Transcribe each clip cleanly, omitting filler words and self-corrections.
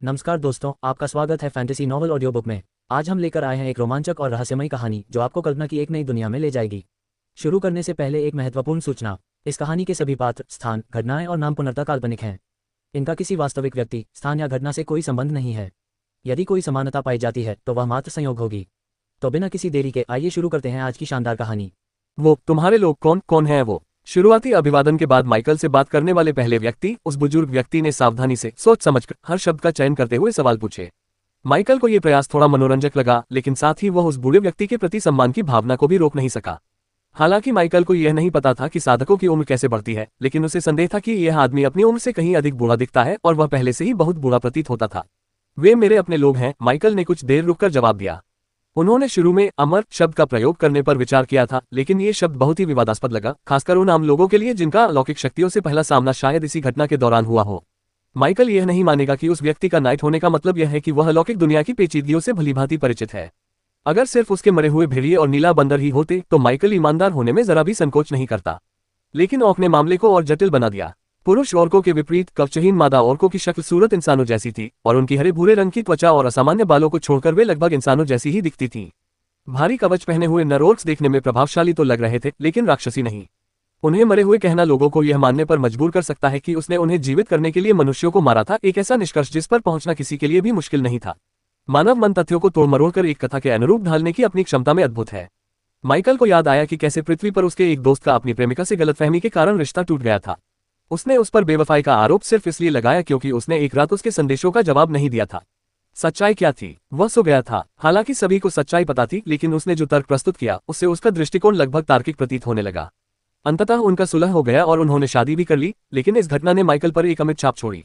नमस्कार दोस्तों, आपका स्वागत है फैंटेसी नॉवल ऑडियो बुक में। आज हम लेकर आए हैं एक रोमांचक और रहस्यमयी कहानी जो आपको कल्पना की एक नई दुनिया में ले जाएगी। शुरू करने से पहले एक महत्वपूर्ण सूचना। इस कहानी के सभी पात्र, स्थान, घटनाएं और नाम पूर्णतः काल्पनिक हैं। इनका किसी वास्तविक व्यक्ति, स्थान या घटना से कोई संबंध नहीं है। यदि कोई समानता पाई जाती है तो वह मात्र संयोग होगी। तो बिना किसी देरी के आइए शुरू करते हैं आज की शानदार कहानी। वो तुम्हारे लोग कौन कौन है वो? शुरुआती अभिवादन के बाद माइकल से बात करने वाले पहले व्यक्ति, उस बुजुर्ग व्यक्ति ने सावधानी से सोच समझकर हर शब्द का चयन करते हुए सवाल पूछे। माइकल को यह प्रयास थोड़ा मनोरंजक लगा, लेकिन साथ ही वह उस बूढ़े व्यक्ति के प्रति सम्मान की भावना को भी रोक नहीं सका। हालांकि माइकल को यह नहीं पता था कि साधकों की उम्र कैसे बढ़ती है, लेकिन उसे संदेह था कि यह आदमी अपनी उम्र से कहीं अधिक बूढ़ा दिखता है और वह पहले से ही बहुत बूढ़ा प्रतीत होता था। वे मेरे अपने लोग हैं, माइकल ने कुछ देर रुककर जवाब दिया। उन्होंने शुरू में अमर शब्द का प्रयोग करने पर विचार किया था, लेकिन ये शब्द बहुत ही विवादास्पद लगा, खासकर उन आम लोगों के लिए जिनका अलौकिक शक्तियों से पहला सामना शायद इसी घटना के दौरान हुआ हो। माइकल यह नहीं मानेगा कि उस व्यक्ति का नाइट होने का मतलब यह है कि वह अलौकिक दुनिया की पेचीदगियों से भलीभांति परिचित है। अगर सिर्फ उसके मरे हुए भेड़िए और नीला बंदर ही होते तो माइकल ईमानदार होने में जरा भी संकोच नहीं करता, लेकिन औक ने मामले को और जटिल बना दिया। पुरुष औरकों के विपरीत कवचहीन मादा औरकों की शक्ल सूरत इंसानों जैसी थी और उनकी हरे भूरे रंग की त्वचा और असामान्य बालों को छोड़कर वे लगभग इंसानों जैसी ही दिखती थीं। भारी कवच पहने हुए नर ऑर्क्स देखने में प्रभावशाली तो लग रहे थे, लेकिन राक्षसी नहीं। उन्हें मरे हुए कहना लोगों को यह मानने पर मजबूर कर सकता है कि उसने उन्हें जीवित करने के लिए मनुष्यों को मारा था, एक ऐसा निष्कर्ष जिस पर पहुंचना किसी के लिए भी मुश्किल नहीं था। मानव मन तथ्यों को तोड़ मरोड़ कर एक कथा के अनुरूप ढालने की अपनी क्षमता में अद्भुत है। माइकल को याद आया कि कैसे पृथ्वी पर उसके एक दोस्त का अपनी प्रेमिका से गलतफहमी के कारण रिश्ता टूट गया था। उसने उस पर बेवफाई का आरोप सिर्फ इसलिए लगाया क्योंकि उसने एक रात उसके संदेशों का जवाब नहीं दिया था। सच्चाई क्या थी? वह सो गया था। हालांकि सभी को सच्चाई पता थी, लेकिन उसने जो तर्क प्रस्तुत किया उससे उसका दृष्टिकोण लगभग तार्किक प्रतीत होने लगा। अंततः उनका सुलह हो गया और उन्होंने शादी भी कर ली, लेकिन इस घटना ने माइकल पर एक अमिट छाप छोड़ी।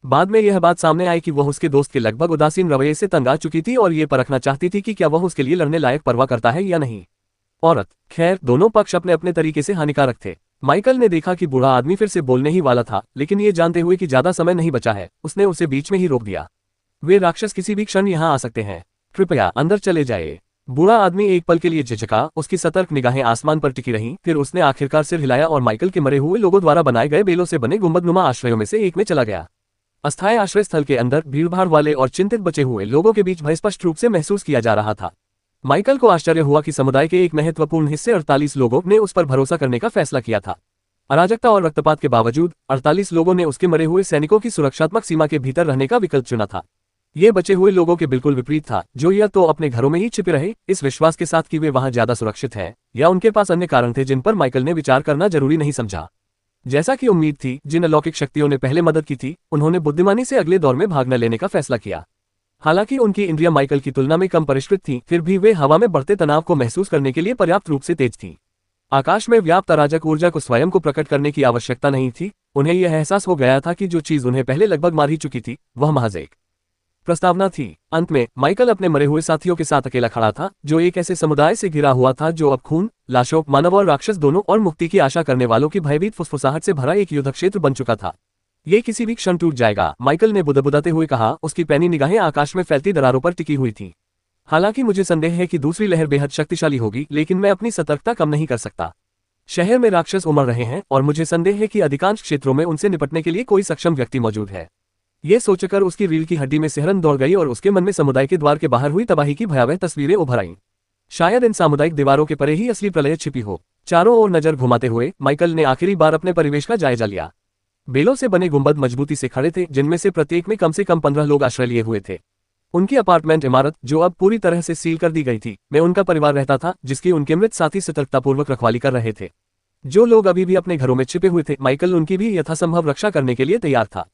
बाद में यह बात सामने आई कि वह उसके दोस्त के लगभग उदासीन रवैये से तंग आ चुकी थी और ये परखना चाहती थी कि क्या वह उसके लिए लड़ने लायक परवाह करता है या नहीं। औरत, खैर, दोनों पक्ष अपने अपने तरीके से हानिकारक थे। माइकल ने देखा कि बूढ़ा आदमी फिर से बोलने ही वाला था, लेकिन ये जानते हुए कि ज्यादा समय नहीं बचा है, उसने उसे बीच में ही रोक दिया। वे राक्षस किसी भी क्षण यहाँ आ सकते हैं, कृपया अंदर चले जाइए। बूढ़ा आदमी एक पल के लिए झिझका, उसकी सतर्क निगाहें आसमान पर टिकी रहीं, फिर उसने आखिरकार सिर हिलाया और माइकल के मरे हुए लोगों द्वारा बनाए गए बेलों से बने गुंबदनुमा आश्रयों में से एक में चला गया। अस्थायी आश्रय स्थल के अंदर भीड़भाड़ वाले और चिंतित बचे हुए लोगों के बीच भय स्पष्ट रूप से महसूस किया जा रहा था। माइकल को आश्चर्य हुआ कि समुदाय के एक महत्वपूर्ण हिस्से 48 लोगों ने उस पर भरोसा करने का फैसला किया था। अराजकता और रक्तपात के बावजूद 48 लोगों ने उसके मरे हुए सैनिकों की सुरक्षात्मक सीमा के भीतर रहने का विकल्प चुना था। ये बचे हुए लोगों के बिल्कुल विपरीत था, जो या तो अपने घरों में ही छिपे रहे, इस विश्वास के साथ कि वे वहां ज्यादा सुरक्षित हैं, या उनके पास अन्य कारण थे जिन पर माइकल ने विचार करना जरूरी नहीं समझा। जैसा कि उम्मीद थी, जिन अलौकिक शक्तियों ने पहले मदद की थी, उन्होंने बुद्धिमानी से अगले दौर में भाग न लेने का फैसला किया। हालांकि उनकी इंद्रियां माइकल की तुलना में कम परिष्कृत थीं, फिर भी वे हवा में बढ़ते तनाव को महसूस करने के लिए पर्याप्त रूप से तेज थीं। आकाश में व्याप्त अराजक ऊर्जा को स्वयं को प्रकट करने की आवश्यकता नहीं थी। उन्हें यह एहसास हो गया था कि जो चीज उन्हें पहले लगभग मार ही चुकी थी, वह महज एक प्रस्तावना थी। अंत में माइकल अपने मरे हुए साथियों के साथ अकेला खड़ा था, जो एक ऐसे समुदाय से घिरा हुआ था जो अब खून, लाशों, मानव और राक्षस दोनों और मुक्ति की आशा करने वालों की भयभीत फुसफुसाहट से भरा एक युद्ध क्षेत्र बन चुका था। ये किसी भी क्षण टूट जाएगा, माइकल ने बुदबुदाते हुए कहा। उसकी पैनी निगाहें आकाश में फैलती दरारों पर टिकी हुई थीं। हालांकि मुझे संदेह है कि दूसरी लहर बेहद शक्तिशाली होगी, लेकिन मैं अपनी सतर्कता कम नहीं कर सकता। शहर में राक्षस उमड़ रहे हैं और मुझे संदेह है कि अधिकांश क्षेत्रों में उनसे निपटने के लिए कोई सक्षम व्यक्ति मौजूद है। ये सोचकर उसकी रीढ़ की हड्डी में सिहरन दौड़ गई और उसके मन में समुदाय के द्वार के बाहर हुई तबाही की भयावह तस्वीरें उभर आईं। शायद इन सामुदायिक दीवारों के परे ही असली प्रलय छिपी हो। चारों ओर नजर घुमाते हुए माइकल ने आखिरी बार अपने परिवेश का जायजा लिया। बेलों से बने गुंबद मजबूती से खड़े थे, जिनमें से प्रत्येक में कम से कम 15 लोग आश्रय लिए हुए थे। उनकी अपार्टमेंट इमारत, जो अब पूरी तरह से सील कर दी गई थी, में उनका परिवार रहता था, जिसकी उनके मृत साथी सतर्कतापूर्वक रखवाली कर रहे थे। जो लोग अभी भी अपने घरों में छिपे हुए थे, माइकल उनकी भी यथासंभव रक्षा करने के लिए तैयार था।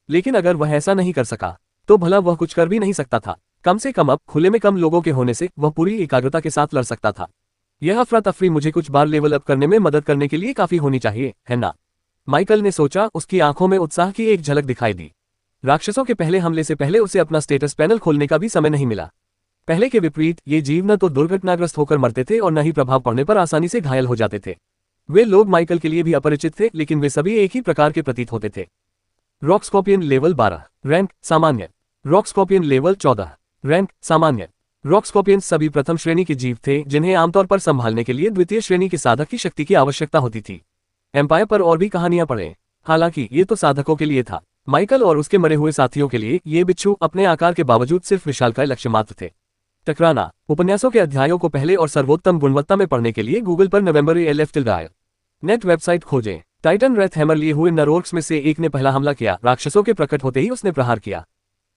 लेकिन अगर वह ऐसा नहीं कर सका, तो भला वह कुछ कर भी नहीं सकता था। कम से कम अब खुले में कम लोगों के होने से वह पूरी एकाग्रता के साथ लड़ सकता था। यह अफरा तफरी मुझे कुछ बार लेवल अप करने में मदद करने के लिए काफी होनी चाहिए, है ना? माइकल ने सोचा। उसकी आंखों में उत्साह की एक झलक दिखाई दी। राक्षसों के पहले हमले से पहले उसे अपना स्टेटस पैनल खोलने का भी समय नहीं मिला। पहले के विपरीत ये जीव न तो दुर्घटनाग्रस्त होकर मरते थे और न ही प्रभाव पड़ने पर आसानी से घायल हो जाते थे। वे लोग माइकल के लिए भी अपरिचित थे, लेकिन वे सभी एक ही प्रकार के प्रतीत होते थे। रॉक स्कॉर्पियन लेवल 12, रैंक सामान्य। रॉक स्कॉर्पियन लेवल 14, रैंक सामान्य। रॉक स्कॉर्पियंस सभी प्रथम श्रेणी के जीव थे, जिन्हें आमतौर पर संभालने के लिए द्वितीय श्रेणी के साधक की शक्ति की आवश्यकता होती थी। एम्पायर पर और भी कहानियां पढ़ें। हालांकि ये तो साधकों के लिए था। माइकल और उसके मरे हुए साथियों के लिए ये बिच्छू अपने आकार के बावजूद सिर्फ विशालकाय लक्ष्य मात्र थे। टकराना। उपन्यासों के अध्यायों को पहले और सर्वोत्तम गुणवत्ता में पढ़ने के लिए गूगल पर नवंबर नेट वेबसाइट खोजें। टाइटन रेथ हैमर लिए हुए नरोर्क्स में से एक ने पहला हमला किया। राक्षसों के प्रकट होते ही उसने प्रहार किया।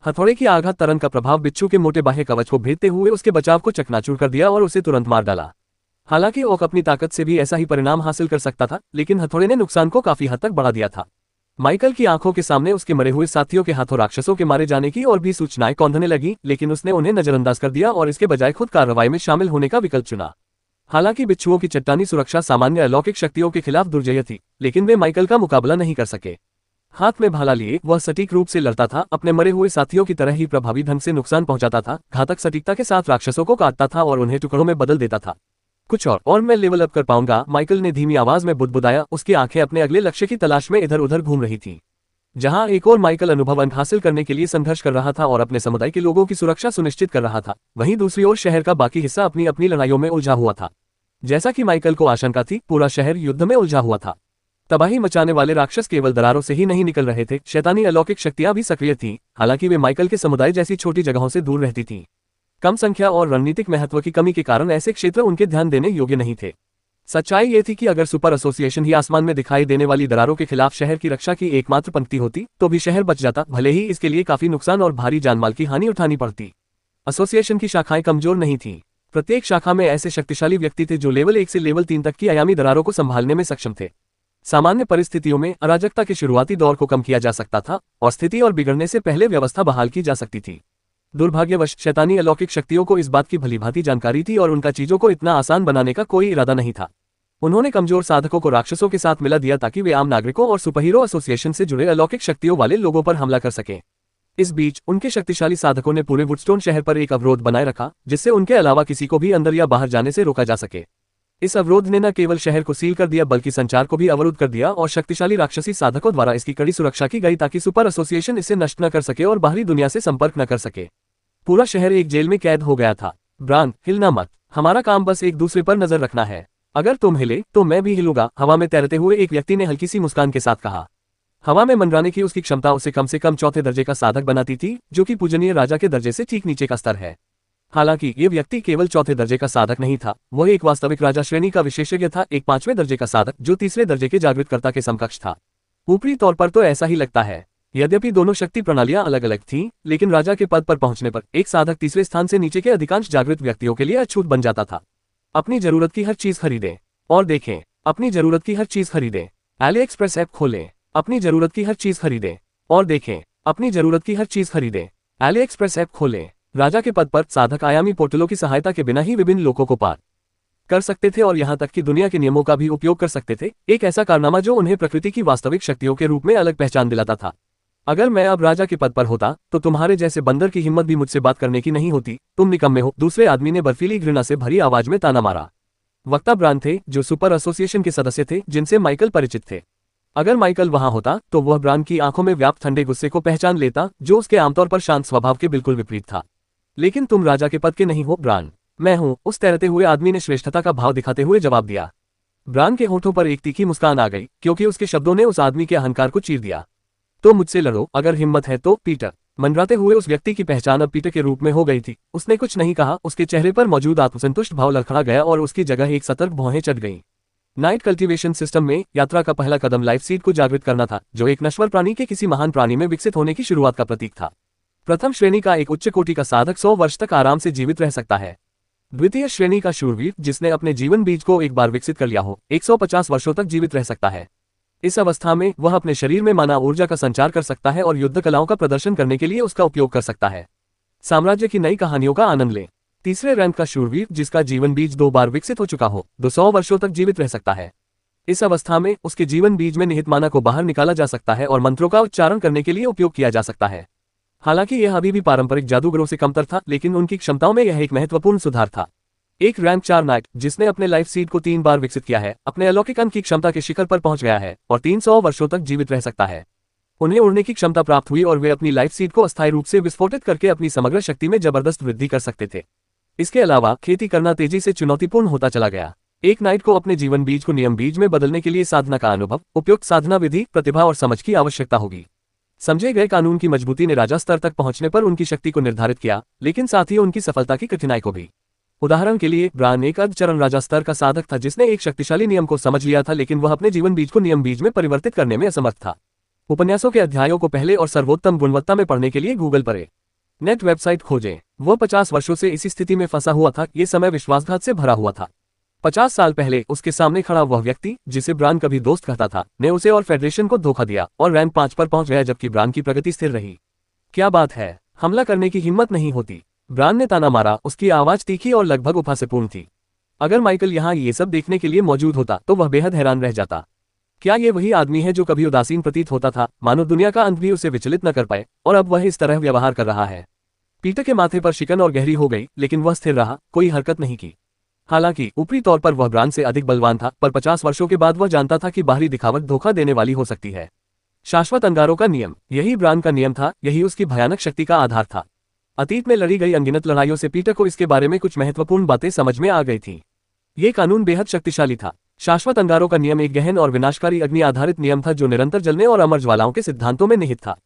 हथौड़े की आघात तरंग का प्रभाव बिच्छू के मोटे बाह्य कवच को भेदते हुए उसके बचाव को चकनाचूर कर दिया और उसे तुरंत मार डाला। हालांकि ओक अपनी ताकत से भी ऐसा ही परिणाम हासिल कर सकता था, लेकिन हथौड़े ने नुकसान को काफी हद तक बढ़ा दिया था। माइकल की आंखों के सामने उसके मरे हुए साथियों के हाथों राक्षसों के मारे जाने की और भी सूचनाएं कौंधने लगी, लेकिन उसने उन्हें नजरअंदाज कर दिया और इसके बजाय खुद कार्रवाई में शामिल होने का विकल्प चुना। हालांकि बिच्छुओं की चट्टानी सुरक्षा सामान्य अलौकिक शक्तियों के खिलाफ दुर्जय थी, लेकिन वे माइकल का मुकाबला नहीं कर सके। हाथ में भाला लिए वह सटीक रूप से लड़ता था, अपने मरे हुए साथियों की तरह ही प्रभावी ढंग से नुकसान पहुंचाता था, घातक सटीकता के साथ राक्षसों को काटता था और उन्हें टुकड़ों में बदल देता था। कुछ और मैं लेवल अप कर पाऊंगा, माइकल ने धीमी आवाज में बुदबुदाया। उसकी आंखें अपने अगले लक्ष्य की तलाश में इधर उधर घूम रही थीं। जहां एक और माइकल अनुभव अंक हासिल करने के लिए संघर्ष कर रहा था और अपने समुदाय के लोगों की सुरक्षा सुनिश्चित कर रहा था, वहीं दूसरी ओर शहर का बाकी हिस्सा अपनी अपनी लड़ाइयों में उलझा हुआ था। जैसा कि माइकल को आशंका थी, पूरा शहर युद्ध में उलझा हुआ था। तबाही मचाने वाले राक्षस केवल दरारों से ही नहीं निकल रहे थे, शैतानी अलौकिक शक्तियां भी सक्रिय थीं, हालांकि वे माइकल के समुदाय जैसी छोटी जगहों से दूर रहती थीं। कम संख्या और रणनीतिक महत्व की कमी के कारण ऐसे क्षेत्र उनके ध्यान देने योग्य नहीं थे। सच्चाई ये थी कि अगर सुपर एसोसिएशन ही आसमान में दिखाई देने वाली दरारों के खिलाफ शहर की रक्षा की एकमात्र पंक्ति होती, तो भी शहर बच जाता, भले ही इसके लिए काफी नुकसान और भारी जानमाल की हानि उठानी पड़ती। एसोसिएशन की शाखाएं कमजोर नहीं थीं। प्रत्येक शाखा में ऐसे शक्तिशाली व्यक्ति थे जो लेवल 1 से लेवल 3 तक की आयामी दरारों को संभालने में सक्षम थे। सामान्य परिस्थितियों में अराजकता के शुरुआती दौर को कम किया जा सकता था और स्थिति और बिगड़ने से पहले व्यवस्था बहाल की जा सकती थी। दुर्भाग्यवश शैतानी अलौकिक शक्तियों को इस बात की भलीभांति जानकारी थी और उनका चीजों को इतना आसान बनाने का कोई इरादा नहीं था। उन्होंने कमजोर साधकों को राक्षसों के साथ मिला दिया ताकि वे आम नागरिकों और सुपरहीरो एसोसिएशन से जुड़े अलौकिक शक्तियों वाले लोगों पर हमला कर सकें। इस बीच उनके शक्तिशाली साधकों ने पूरे वुडस्टोन शहर पर एक अवरोध बनाए रखा, जिससे उनके अलावा किसी को भी अंदर या बाहर जाने से रोका जा सके। इस अवरोध ने न केवल शहर को सील कर दिया बल्कि संचार को भी अवरुद्ध कर दिया और शक्तिशाली राक्षसी साधकों द्वारा इसकी कड़ी सुरक्षा की गई ताकि सुपर एसोसिएशन इसे नष्ट न कर सके और बाहरी दुनिया से संपर्क न कर सके। पूरा शहर एक जेल में कैद हो गया था। ब्रान, हिलना मत, हमारा काम बस एक दूसरे पर नजर रखना है। अगर तुम हिले तो मैं भी हिलूंगा, हवा में तैरते हुए एक व्यक्ति ने हल्की सी मुस्कान के साथ कहा। हवा में मंडराने की उसकी क्षमता उसे कम से कम चौथे दर्जे का साधक बनाती थी, जो कि पूजनीय राजा के दर्जे से ठीक नीचे का स्तर है। हालांकि ये व्यक्ति केवल चौथे दर्जे का साधक नहीं था, वह एक वास्तविक राजा श्रेणी का विशेषज्ञ था, एक 5वें दर्जे का साधक जो तीसरे दर्जे के जागृतकर्ता के समकक्ष था। ऊपरी तौर पर तो ऐसा ही लगता है। यद्यपि दोनों शक्ति प्रणालियां अलग अलग थीं, लेकिन राजा के पद पर पहुंचने पर एक साधक तीसरे स्थान से नीचे के अधिकांश जागृत व्यक्तियों के लिए अछूत बन जाता था। अपनी जरूरत की हर चीज खरीदें और देखें, अपनी जरूरत की हर चीज खरीदें। AliExpress ऐप खोलें, अपनी जरूरत की हर चीज खरीदें और देखें, अपनी जरूरत की हर चीज खरीदें। AliExpress ऐप खोलें। राजा के पद पर साधक आयामी पोर्टलों की सहायता के बिना ही विभिन्न लोगों को पार कर सकते थे और यहां तक कि दुनिया के नियमों का भी उपयोग कर सकते थे, एक ऐसा कारनामा जो उन्हें प्रकृति की वास्तविक शक्तियों के रूप में अलग पहचान दिलाता था। अगर मैं अब राजा के पद पर होता तो तुम्हारे जैसे बंदर की हिम्मत भी मुझसे बात करने की नहीं होती, तुम निकम्मे हो, दूसरे आदमी ने बर्फीली घृणा से भरी आवाज में ताना मारा। वक्ता ब्रान थे, जो सुपर एसोसिएशन के सदस्य थे जिनसे माइकल परिचित थे। अगर माइकल वहां होता तो वह ब्रान की आंखों में व्याप्त ठंडे गुस्से को पहचान लेता, जो उसके आमतौर पर शांत स्वभाव के बिल्कुल विपरीत था। लेकिन तुम राजा के पद के नहीं हो ब्रान। मैं हूं, उस तैरते हुए आदमी ने श्रेष्ठता का भाव दिखाते हुए जवाब दिया। ब्रान के होठों पर एक तीखी मुस्कान आ गई, क्योंकि उसके शब्दों ने उस आदमी के अहंकार को चीर दिया। तो मुझसे लड़ो, अगर हिम्मत है तो। पीटर। मंडराते हुए उस व्यक्ति की पहचान अब पीटर के रूप में हो गई थी। उसने कुछ नहीं कहा, उसके चेहरे पर मौजूद आत्मसंतुष्ट भाव लड़खड़ा गया और उसकी जगह एक सतर्क भौहें चढ़ गईं। नाइट कल्टीवेशन सिस्टम में यात्रा का पहला कदम लाइफ सीड को जागृत करना था, जो एक नश्वर प्राणी के किसी महान प्राणी में विकसित होने की शुरुआत का प्रतीक था। प्रथम श्रेणी का एक उच्च कोटि का साधक 100 वर्ष तक आराम से जीवित रह सकता है। द्वितीय श्रेणी का शूरवीर, जिसने अपने जीवन बीज को एक बार विकसित कर लिया हो, 150 वर्षों तक जीवित रह सकता है। इस अवस्था में वह अपने शरीर में मानव ऊर्जा का संचार कर सकता है और युद्ध कलाओं का प्रदर्शन करने के लिए उसका उपयोग कर सकता है। साम्राज्य की नई कहानियों का आनंद ले। तीसरे रैंक का शूरवीर, जिसका जीवन बीज 2 बार विकसित हो चुका हो, 200 वर्षों तक जीवित रह सकता है। इस अवस्था में उसके जीवन बीज में निहित माना को बाहर निकाला जा सकता है और मंत्रों का उच्चारण करने के लिए उपयोग किया जा सकता है। हालांकि यह अभी भी पारंपरिक जादूगरों से कमतर था, लेकिन उनकी क्षमताओं में यह एक महत्वपूर्ण सुधार था। एक रैंक 4 नाइट, जिसने अपने लाइफ सीड को 3 बार विकसित किया है, अपने अलौकिक अंक की क्षमता के शिखर पर पहुंच गया है और 300 वर्षों तक जीवित रह सकता है। उन्हें उड़ने की क्षमता प्राप्त हुई और वे अपनी लाइफ सीड को अस्थायी रूप से विस्फोटित करके अपनी समग्र शक्ति में जबरदस्त वृद्धि कर सकते थे। इसके अलावा खेती करना तेजी से चुनौतीपूर्ण होता चला गया। एक नाइट को अपने जीवन बीज को नियम बीज में बदलने के लिए साधना का अनुभव, उपयुक्त साधना विधि, प्रतिभा और समझ की आवश्यकता होगी। समझे गए कानून की मजबूती ने राजा स्तर तक पहुंचने पर उनकी शक्ति को निर्धारित किया, लेकिन साथ ही उनकी सफलता की कठिनाई को भी। उदाहरण के लिए ब्रान एक अर्धचरण राजा स्तर का साधक था जिसने एक शक्तिशाली नियम को समझ लिया था, लेकिन वह अपने जीवन बीज को नियम बीज में परिवर्तित करने में असमर्थ था। उपन्यासों के अध्यायों को पहले और सर्वोत्तम गुणवत्ता में पढ़ने के लिए गूगल पर नेट वेबसाइट खोजें। वह 50 वर्षों से इसी स्थिति में फंसा हुआ था। ये समय विश्वासघात से भरा हुआ था। 50 साल पहले उसके सामने खड़ा वह व्यक्ति जिसे ब्रान कभी दोस्त कहता था, ने उसे और फेडरेशन को धोखा दिया और रैंक 5 पर पहुंच गया, जबकि ब्रान की प्रगति स्थिर रही। क्या बात है, हमला करने की हिम्मत नहीं होती। ब्रान ने ताना मारा। उसकी आवाज तीखी और लगभग उपहासपूर्ण थी। अगर माइकल यहाँ ये सब देखने के लिए मौजूद होता तो वह बेहद हैरान रह जाता। क्या ये वही आदमी है जो कभी उदासीन प्रतीत होता था, मानो दुनिया का अंत भी उसे विचलित न कर पाए, और अब वह इस तरह व्यवहार कर रहा है। पीटर के माथे पर शिकन और गहरी हो गई, लेकिन वह स्थिर रहा, कोई हरकत नहीं की। हालांकि ऊपरी तौर पर वह ब्रान से अधिक बलवान था, पर 50 वर्षों के बाद वह जानता था कि बाहरी दिखावट धोखा देने वाली हो सकती है। शाश्वत अंगारों का नियम, यही ब्रान का नियम था, यही उसकी भयानक शक्ति का आधार था। अतीत में लड़ी गई अनगिनत लड़ाइयों से पीटर को इसके बारे में कुछ महत्वपूर्ण बातें समझ में आ गई थी। ये कानून बेहद शक्तिशाली था। शाश्वत अंगारों का नियम एक गहन और विनाशकारी अग्नि आधारित नियम था जो निरंतर जलने और अमर ज्वालाओं के सिद्धांतों में निहित था।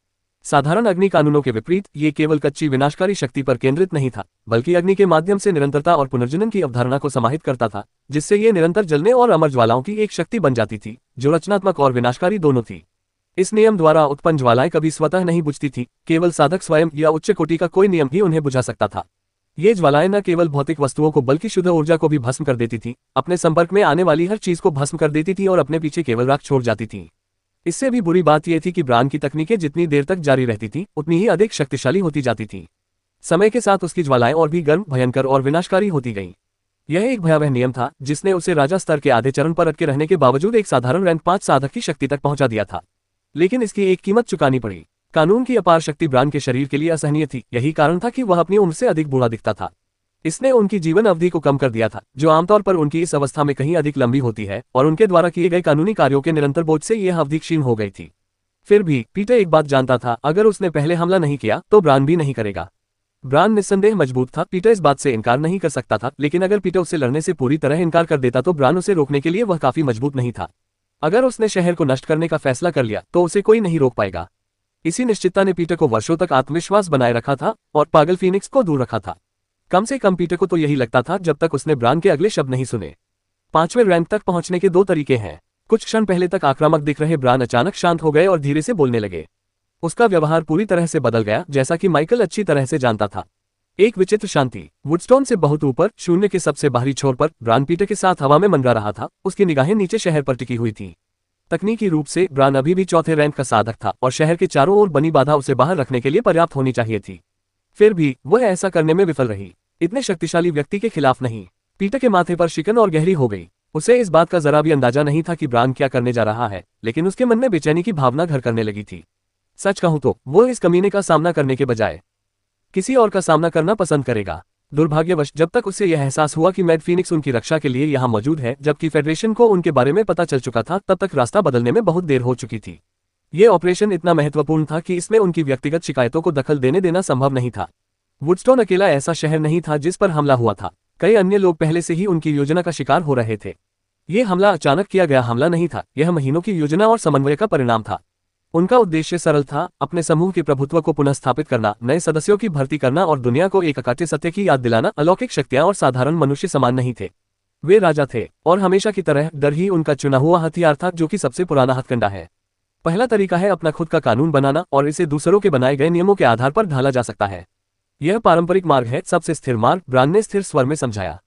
साधारण अग्नि कानूनों के विपरीत ये केवल कच्ची विनाशकारी शक्ति पर केंद्रित नहीं था, बल्कि अग्नि के माध्यम से निरंतरता और पुनर्जनन की अवधारणा को समाहित करता था, जिससे ये निरंतर जलने और अमर ज्वालाओं की एक शक्ति बन जाती थी जो रचनात्मक और विनाशकारी दोनों थी। इस नियम द्वारा उत्पन्न ज्वालाएं कभी स्वतः नहीं बुझती थी, केवल साधक स्वयं या उच्च कोटि का कोई नियम ही उन्हें बुझा सकता था। ये ज्वालाएं न केवल भौतिक वस्तुओं को बल्कि शुद्ध ऊर्जा को भी भस्म कर देती थी, अपने संपर्क में आने वाली हर चीज को भस्म कर देती थी और अपने पीछे केवल राख छोड़ जाती थी। इससे भी बुरी बात यह थी कि ब्रान की तकनीकें जितनी देर तक जारी रहती थी, उतनी ही अधिक शक्तिशाली होती जाती थी। समय के साथ उसकी ज्वालाएं और भी गर्म, भयंकर और विनाशकारी होती गईं। यह एक भयावह नियम था जिसने उसे राजा स्तर के आधे चरण पर अटके रहने के बावजूद एक साधारण रैंक 5 साधक की शक्ति तक पहुंचा दिया था। लेकिन इसकी एक कीमत चुकानी पड़ी। कानून की अपार शक्ति ब्रान के शरीर के लिए असहनीय थी। यही कारण था कि वह अपनी उम्र से अधिक बूढ़ा दिखता था। इसने उनकी जीवन अवधि को कम कर दिया था, जो आमतौर पर उनकी इस अवस्था में कहीं अधिक लंबी होती है, और उनके द्वारा किए गए कानूनी कार्यों के निरंतर बोझ से यह अवधि क्षीण हो गई थी। फिर भी पीटर एक बात जानता था, अगर उसने पहले हमला नहीं किया तो ब्रान भी नहीं करेगा। ब्रान निस्संदेह मजबूत था, पीटर इस बात से इनकार नहीं कर सकता था, लेकिन अगर पीटर उससे लड़ने से पूरी तरह इनकार कर देता तो ब्रान उसे रोकने के लिए वह काफी मजबूत नहीं था। अगर उसने शहर को नष्ट करने का फैसला कर लिया तो उसे कोई नहीं रोक पाएगा। इसी निश्चितता ने पीटर को वर्षों तक आत्मविश्वास बनाए रखा था और पागल फीनिक्स को दूर रखा था। कम से कम पीटर को तो यही लगता था जब तक उसने ब्रान के अगले शब्द नहीं सुने। 5वें रैंक तक पहुंचने के 2 तरीके हैं। कुछ क्षण पहले तक आक्रामक दिख रहे ब्रान अचानक शांत हो गए और धीरे से बोलने लगे। उसका व्यवहार पूरी तरह से बदल गया, जैसा कि माइकल अच्छी तरह से जानता था। एक विचित्र शांति। वुडस्टोन से बहुत ऊपर, शून्य के सबसे बाहरी छोर पर, ब्रान पीटर के साथ हवा में मंडरा रहा था। उसकी निगाहें नीचे शहर पर टिकी हुई थी। तकनीकी रूप से ब्रान अभी भी 4थे रैंक का साधक था और शहर के चारों ओर बनी बाधा उसे बाहर रखने के लिए पर्याप्त होनी चाहिए थी। फिर भी वह ऐसा करने में विफल रही। इतने शक्तिशाली व्यक्ति के खिलाफ नहीं। पीटर के माथे पर शिकन और गहरी हो गई। उसे इस बात का जरा भी अंदाजा नहीं था कि ब्रान क्या करने जा रहा है, लेकिन उसके मन में बेचैनी की भावना घर करने लगी थी। सच कहूं तो वो इस कमीने का सामना करने के बजाय किसी और का सामना करना पसंद करेगा। दुर्भाग्यवश जब तक उसे यह एहसास हुआ कि मैड फीनिक्स उनकी रक्षा के लिए यहाँ मौजूद है, जबकि फेडरेशन को उनके बारे में पता चल चुका था, तब तक रास्ता बदलने में बहुत देर हो चुकी थी। ये ऑपरेशन इतना महत्वपूर्ण था कि इसमें उनकी व्यक्तिगत शिकायतों को दखल देने देना संभव नहीं था। वुडस्टोन अकेला ऐसा शहर नहीं था जिस पर हमला हुआ था। कई अन्य लोग पहले से ही उनकी योजना का शिकार हो रहे थे। ये हमला अचानक किया गया हमला नहीं था, यह महीनों की योजना और समन्वय का परिणाम था। उनका उद्देश्य सरल था, अपने समूह के प्रभुत्व को पुनः स्थापित करना, नए सदस्यों की भर्ती करना और दुनिया को एक अकाट्य सत्य की याद दिलाना। अलौकिक शक्तियां और साधारण मनुष्य समान नहीं थे। वे राजा थे और हमेशा की तरह डर ही उनका चुना हुआ हथियार था, जो कि सबसे पुराना हथकंडा है। पहला तरीका है अपना खुद का कानून बनाना, और इसे दूसरों के बनाए गए नियमों के आधार पर ढाला जा सकता है। यह पारंपरिक मार्ग है, सबसे स्थिर मार्ग, ब्रान ने स्थिर स्वर में समझाया।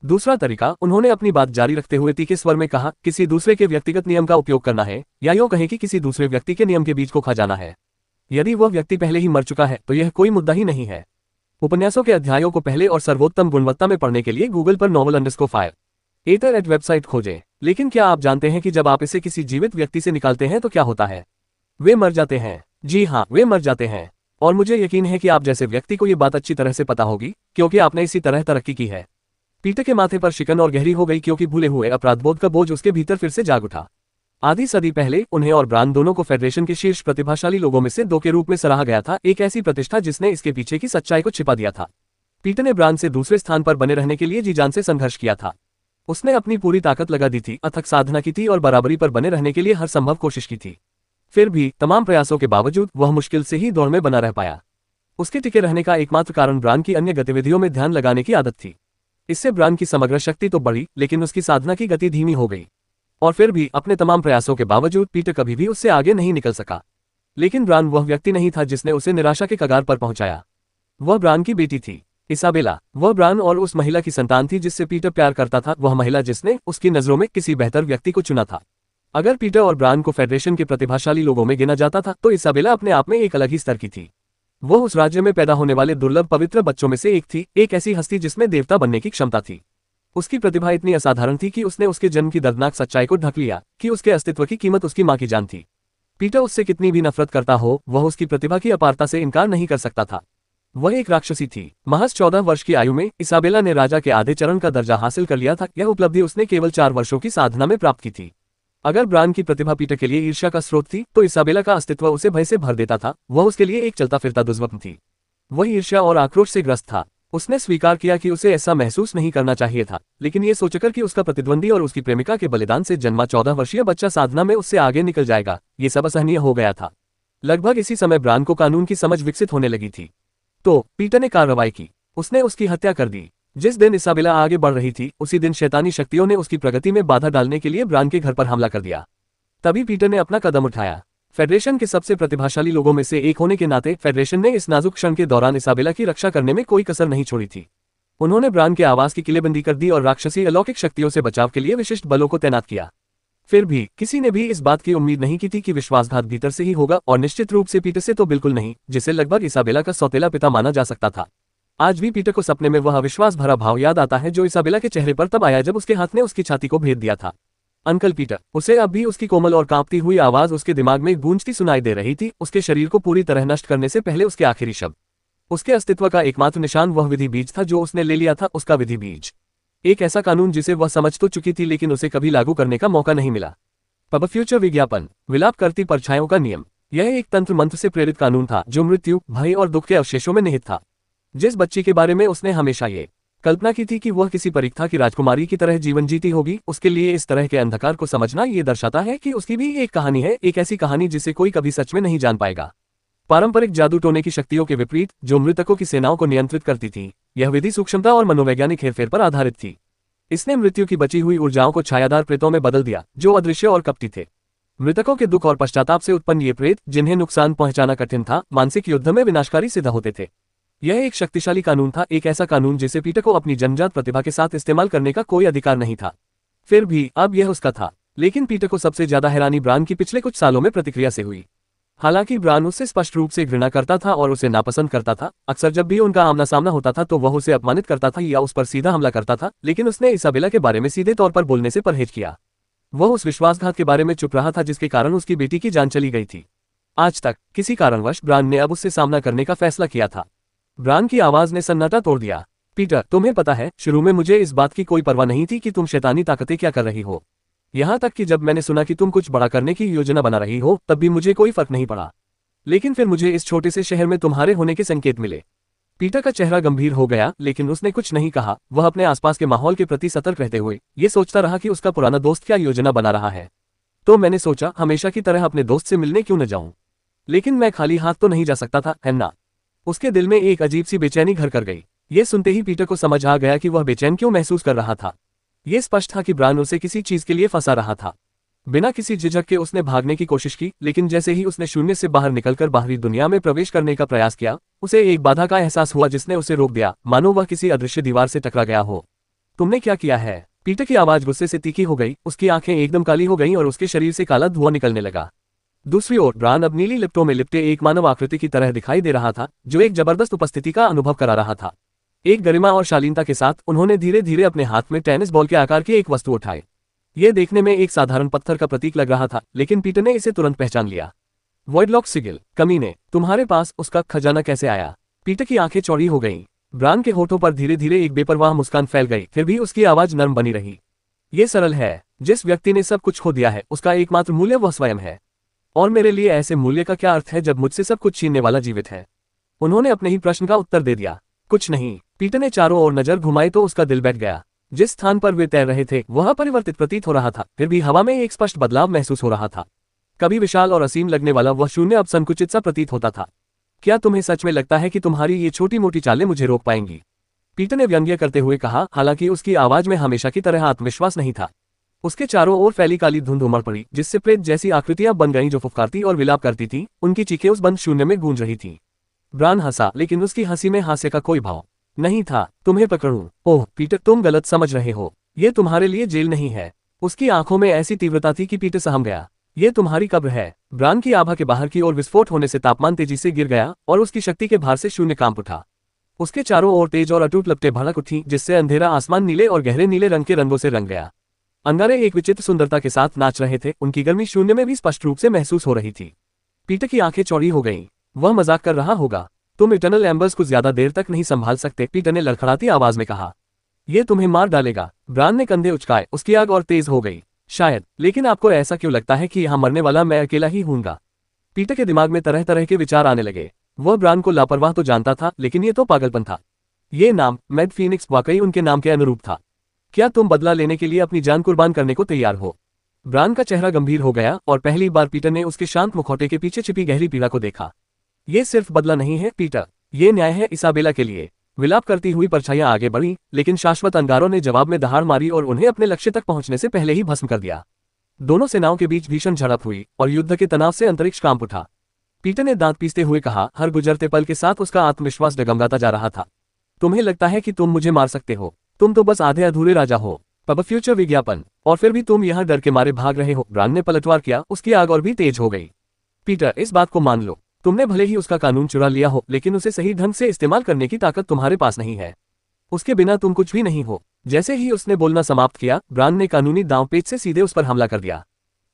दूसरा तरीका, उन्होंने अपनी बात जारी रखते हुए तीखे स्वर में कहा, किसी दूसरे के व्यक्तिगत नियम का उपयोग करना है, या यूं कहें कि किसी दूसरे व्यक्ति के नियम के बीज को खा जाना है। यदि वह व्यक्ति पहले ही मर चुका है तो यह कोई मुद्दा ही नहीं है। उपन्यासों के अध्यायों को पहले और सर्वोत्तम गुणवत्ता में पढ़ने के लिए गूगल पर novel_fire एट वेबसाइट खोजें। लेकिन क्या आप जानते हैं कि जब आप इसे किसी जीवित व्यक्ति से निकालते हैं तो क्या होता है? वे मर जाते हैं। जी हाँ, वे मर जाते हैं। और मुझे यकीन है कि आप जैसे व्यक्ति को यह बात अच्छी तरह से पता होगी, क्योंकि आपने इसी तरह तरक्की की है। पीटर के माथे पर शिकन और गहरी हो गई, क्योंकि भूले हुए अपराधबोध का बोझ उसके भीतर फिर से जाग उठा। आधी सदी पहले उन्हें और ब्रान दोनों को फेडरेशन के शीर्ष प्रतिभाशाली लोगों में से 2 के रूप में सराहा गया था, एक ऐसी प्रतिष्ठा जिसने इसके पीछे की सच्चाई को छिपा दिया था। पीटर ने ब्रान से दूसरे स्थान पर बने रहने के लिए जी जान से संघर्ष किया था। उसने अपनी पूरी ताकत लगा दी थी, अथक साधना की थी और बराबरी पर बने रहने के लिए हर संभव कोशिश की थी। फिर भी तमाम प्रयासों के बावजूद वह मुश्किल से ही दौड़ में बना रह पाया। उसके टिके रहने का एकमात्र कारण ब्रान की अन्य गतिविधियों में ध्यान लगाने की आदत थी। इससे ब्रान की समग्र शक्ति तो बढ़ी, लेकिन उसकी साधना की गति धीमी हो गई। और फिर भी अपने तमाम प्रयासों के बावजूद पीटर कभी भी उससे आगे नहीं निकल सका। लेकिन ब्रान वह व्यक्ति नहीं था जिसने उसे निराशा के कगार पर पहुंचाया। वह ब्रान की बेटी थी, इसाबेला। वह ब्रान और उस महिला की संतान थी जिससे पीटर प्यार करता था, वह महिला जिसने उसकी नजरों में किसी बेहतर व्यक्ति को चुना था। अगर पीटर और ब्रान को फेडरेशन के प्रतिभाशाली लोगों में गिना जाता था तो इसाबेला अपने आप में एक अलग ही स्तर की थी। वह उस राज्य में पैदा होने वाले दुर्लभ पवित्र बच्चों में से एक थी, एक ऐसी हस्ती जिसमें देवता बनने की क्षमता थी। उसकी प्रतिभा इतनी असाधारण थी कि उसने उसके जन्म की दर्दनाक सच्चाई को ढक लिया कि उसके अस्तित्व की कीमत उसकी मां की जान थी। पीटर उससे कितनी भी नफरत करता हो, वह उसकी प्रतिभा की अपारता से इनकार नहीं कर सकता था। वह एक राक्षसी थी। महज 14 वर्ष की आयु में इसाबेला ने राजा के आधे चरण का दर्जा हासिल कर लिया था। यह उपलब्धि उसने केवल 4 वर्षों की साधना में प्राप्त की थी। अगर ब्रान की प्रतिभा पीटर के लिए ईर्ष्या का स्रोत थी, तो इसाबेला का अस्तित्व उसे भय से भर देता था। वह उसके लिए एक चलता फिरता दुष्वप्न थी। वह ईर्ष्या और आक्रोश से ग्रस्त था। उसने स्वीकार किया कि उसे ऐसा महसूस नहीं करना चाहिए था, लेकिन ये सोचकर कि उसका प्रतिद्वंदी और उसकी प्रेमिका के बलिदान से जन्मा 14 वर्षीय बच्चा साधना में उससे आगे निकल जाएगा, ये सब असहनीय हो गया था। लगभग इसी समय ब्रान को कानून की समझ विकसित होने लगी थी। तो पीटर ने कार्रवाई की। उसने उसकी हत्या कर दी। जिस दिन इसाबेला आगे बढ़ रही थी, उसी दिन शैतानी शक्तियों ने उसकी प्रगति में बाधा डालने के लिए ब्रान के घर पर हमला कर दिया। तभी पीटर ने अपना कदम उठाया। फेडरेशन के सबसे प्रतिभाशाली लोगों में से एक होने के नाते फेडरेशन ने इस नाजुक क्षण के दौरान इसाबेला की रक्षा करने में कोई कसर नहीं छोड़ी थी। उन्होंने ब्रान के आवास की किलेबंदी कर दी और राक्षसी अलौकिक शक्तियों से बचाव के लिए विशिष्ट बलों को तैनात किया। फिर भी किसी ने भी इस बात की उम्मीद नहीं की थी कि विश्वासघात भीतर से ही होगा, और निश्चित रूप से पीटर से तो बिल्कुल नहीं, जिसे लगभग इसाबेला का सौतेला पिता माना जा सकता था। आज भी पीटर को सपने में वह अविश्वास भरा भाव याद आता है जो इसाबेला के चेहरे पर तब आया जब उसके हाथ ने उसकी छाती को भेद दिया था। Uncle Peter. उसे अब भी उसकी कोमल और कांपती हुई आवाज उसके दिमाग में गूंजती सुनाई दे रही थी, उसके शरीर को पूरी तरह नष्ट करने से पहले उसके आखिरी शब्द। उसके अस्तित्व का एकमात्र निशान वह विधि बीज था जो उसने ले लिया था, उसका विधि बीज। एक ऐसा कानून जिसे वह समझ तो चुकी थी, लेकिन उसे कभी लागू करने का मौका नहीं मिला। पब फ्यूचर विज्ञापन। विलाप करती परछाइयों का नियम। यह एक तंत्र मंत्र से प्रेरित कानून था जो मृत्यु, भय और दुख के अवशेषों में निहित था। जिस बच्ची के बारे में उसने हमेशा ये कल्पना की थी कि वह किसी परीक्षा की राजकुमारी की तरह जीवन जीती होगी, उसके लिए इस तरह के अंधकार को समझना ये दर्शाता है कि उसकी भी एक कहानी है, एक ऐसी कहानी जिसे कोई कभी सच में नहीं जान पाएगा। पारंपरिक जादू टोने की शक्तियों के विपरीत जो मृतकों की सेनाओं को नियंत्रित करती थी, यह विधि सूक्ष्मता और मनोवैज्ञानिक हेरफेर पर आधारित थी। इसने मृत्यु की बची हुई ऊर्जाओं को छायादार प्रेतों में बदल दिया जो अदृश्य और कपटी थे। मृतकों के दुख और पश्चाताप से उत्पन्न ये प्रेत, जिन्हें नुकसान पहुंचाना कठिन था, मानसिक युद्ध में विनाशकारी सिद्ध होते थे। यह एक शक्तिशाली कानून था, एक ऐसा कानून जिसे पीटर को अपनी जन्मजात प्रतिभा के साथ इस्तेमाल करने का कोई अधिकार नहीं था। फिर भी अब यह उसका था। लेकिन पीटर को सबसे ज्यादा हैरानी ब्रान की पिछले कुछ सालों में प्रतिक्रिया से हुई। हालांकि ब्रान उससे स्पष्ट रूप से घृणा करता था और उसे नापसंद करता था। अक्सर जब भी उनका आमना सामना होता था तो वह उसे अपमानित करता था या उस पर सीधा हमला करता था, लेकिन उसने इसाबेला के बारे में सीधे तौर पर बोलने से परहेज किया। वह उस विश्वासघात के बारे में चुप रहा था जिसके कारण उसकी बेटी की जान चली गई थी। आज तक किसी कारणवश ब्रान ने अब उससे सामना करने का फैसला किया था। ब्रान की आवाज ने सन्नाटा तोड़ दिया। पीटर, तुम्हें पता है, शुरू में मुझे इस बात की कोई परवाह नहीं थी कि तुम शैतानी ताकतें क्या कर रही हो। यहां तक कि जब मैंने सुना कि तुम कुछ बड़ा करने की योजना बना रही हो, तब भी मुझे कोई फर्क नहीं पड़ा। लेकिन फिर मुझे इस छोटे से शहर में तुम्हारे होने के संकेत मिले। पीटर का चेहरा गंभीर हो गया, लेकिन उसने कुछ नहीं कहा। वह अपने आसपास के माहौल के प्रति सतर्क रहते हुए ये सोचता रहा कि उसका पुराना दोस्त क्या योजना बना रहा है। तो मैंने सोचा, हमेशा की तरह अपने दोस्त से मिलने क्यों न जाऊं। लेकिन मैं खाली हाथ तो नहीं जा सकता था, है ना। उसके दिल में एक अजीब सी बेचैनी घर कर गई। ये सुनते ही पीटर को समझ आ गया कि वह बेचैन क्यों महसूस कर रहा था। ये स्पष्ट था कि ब्रान उसे किसी चीज के लिए फंसा रहा था। बिना किसी झिझक के उसने भागने की कोशिश की, लेकिन जैसे ही उसने शून्य से बाहर निकलकर बाहरी दुनिया में प्रवेश करने का प्रयास किया, उसे एक बाधा का एहसास हुआ जिसने उसे रोक दिया, मानो वह किसी अदृश्य दीवार से टकरा गया हो। तुमने क्या किया है? पीटर की आवाज गुस्से से तीखी हो गई, उसकी आंखें एकदम काली हो गईं और उसके शरीर से काला धुआं निकलने लगा। दूसरी ओर ब्रान अब नीली लिप्टों में लिपटे एक मानव आकृति की तरह दिखाई दे रहा था, जो एक जबरदस्त उपस्थिति का अनुभव करा रहा था। एक गरिमा और शालीनता के साथ उन्होंने धीरे धीरे अपने हाथ में टेनिस बॉल के आकार की एक वस्तु उठाई। यह देखने में एक साधारण पत्थर का प्रतीक लग रहा था, लेकिन पीटर ने इसे तुरंत पहचान लिया। वॉइडलॉक सिगिल। कमीने, तुम्हारे पास उसका खजाना कैसे आया? पीटर की आंखें चौड़ी हो गईं। ब्रान के होठों पर धीरे धीरे एक बेपरवाह मुस्कान फैल गई, फिर भी उसकी आवाज नर्म बनी रही। ये सरल है। जिस व्यक्ति ने सब कुछ खो दिया है, उसका एकमात्र मूल्य वह स्वयं है। और मेरे लिए ऐसे मूल्य का क्या अर्थ है जब मुझसे सब कुछ छीनने वाला जीवित है? उन्होंने अपने ही प्रश्न का उत्तर दे दिया, कुछ नहीं। पीटर ने चारों ओर नजर घुमाई तो उसका दिल बैठ गया। जिस स्थान पर वे तैर रहे थे वह परिवर्तित प्रतीत हो रहा था, फिर भी हवा में एक स्पष्ट बदलाव महसूस हो रहा था। कभी विशाल और असीम लगने वाला वह शून्य अब संकुचित सा प्रतीत होता था। क्या तुम्हें सच में लगता है कि तुम्हारी ये छोटी मोटी चालें मुझे रोक पाएंगी? पीटर ने व्यंग्य करते हुए कहा, हालांकि उसकी आवाज में हमेशा की तरह आत्मविश्वास नहीं था। उसके चारों ओर फैली काली धुंध उमड़ पड़ी, जिससे प्रेत जैसी आकृतियां बन गईं जो फुफकारती और विलाप करती थी। उनकी चीखें उस बंद शून्य में गूंज रही थी। ब्रान हंसा, लेकिन उसकी हंसी में हास्य का कोई भाव नहीं था। तुम्हें पकड़ूं? ओह पीटर, तुम गलत समझ रहे हो। ये तुम्हारे लिए जेल नहीं है। उसकी आंखों में ऐसी तीव्रता थी कि पीटर सहम गया। ये तुम्हारी कब्र है। ब्रान की आभा के बाहर की ओर विस्फोट होने से तापमान तेजी से गिर गया और उसकी शक्ति के भार से शून्य कांप उठा। उसके चारों ओर तेज और अटूट लपटें भड़क उठी, जिससे अंधेरा आसमान नीले और गहरे नीले रंग के रंगों से रंग गया। अंगारे एक विचित्र सुंदरता के साथ नाच रहे थे। उनकी गर्मी शून्य में भी स्पष्ट रूप से महसूस हो रही थी। पीटर की आंखें चौड़ी हो गईं। वह मजाक कर रहा होगा। तुम इटर्नल एम्बर्स को ज्यादा देर तक नहीं संभाल सकते, पीटर ने लड़खड़ाती आवाज में कहा। यह तुम्हें मार डालेगा। ब्रान ने कंधे उचकाए। उसकी आग और तेज हो गई। शायद, लेकिन आपको ऐसा क्यों लगता है कि यहाँ मरने वाला मैं अकेला ही हूँगा? पीटर के दिमाग में तरह तरह के विचार आने लगे। वह ब्रान को लापरवाह तो जानता था, लेकिन ये तो पागलपन था। ये नाम मैड फीनिक्स वाकई उनके नाम के अनुरूप था। क्या तुम बदला लेने के लिए अपनी जान कुर्बान करने को तैयार हो? ब्रान का चेहरा गंभीर हो गया और पहली बार पीटर ने उसके शांत मुखौटे के पीछे छिपी गहरी पीड़ा को देखा। ये सिर्फ बदला नहीं है पीटर, ये न्याय है इसाबेला के लिए। विलाप करती हुई परछाइयां आगे बढ़ी, लेकिन शाश्वत अंगारों ने जवाब में दहाड़ मारी और उन्हें अपने लक्ष्य तक पहुंचने से पहले ही भस्म कर दिया। दोनों सेनाओं के बीच भीषण झड़प हुई और युद्ध के तनाव से अंतरिक्ष कांप उठा। पीटर ने दांत पीसते हुए कहा, हर गुजरते पल के साथ उसका आत्मविश्वास डगमगाता जा रहा था। तुम्हें लगता है कि तुम मुझे मार सकते हो? तुम तो बस आधे अधूरे राजा हो। पब फ्यूचर विज्ञापन, और फिर भी तुम यहाँ डर के मारे भाग रहे हो। ब्रान ने पलटवार किया। उसकी आग और भी तेज हो गई। पीटर, इस बात को मान लो, तुमने भले ही उसका कानून चुरा लिया हो, लेकिन उसे सही ढंग से इस्तेमाल करने की ताकत तुम्हारे पास नहीं है। उसके बिना तुम कुछ भी नहीं हो। जैसे ही उसने बोलना समाप्त किया, ब्रान ने कानूनी दांवपेच से सीधे उस पर हमला कर दिया।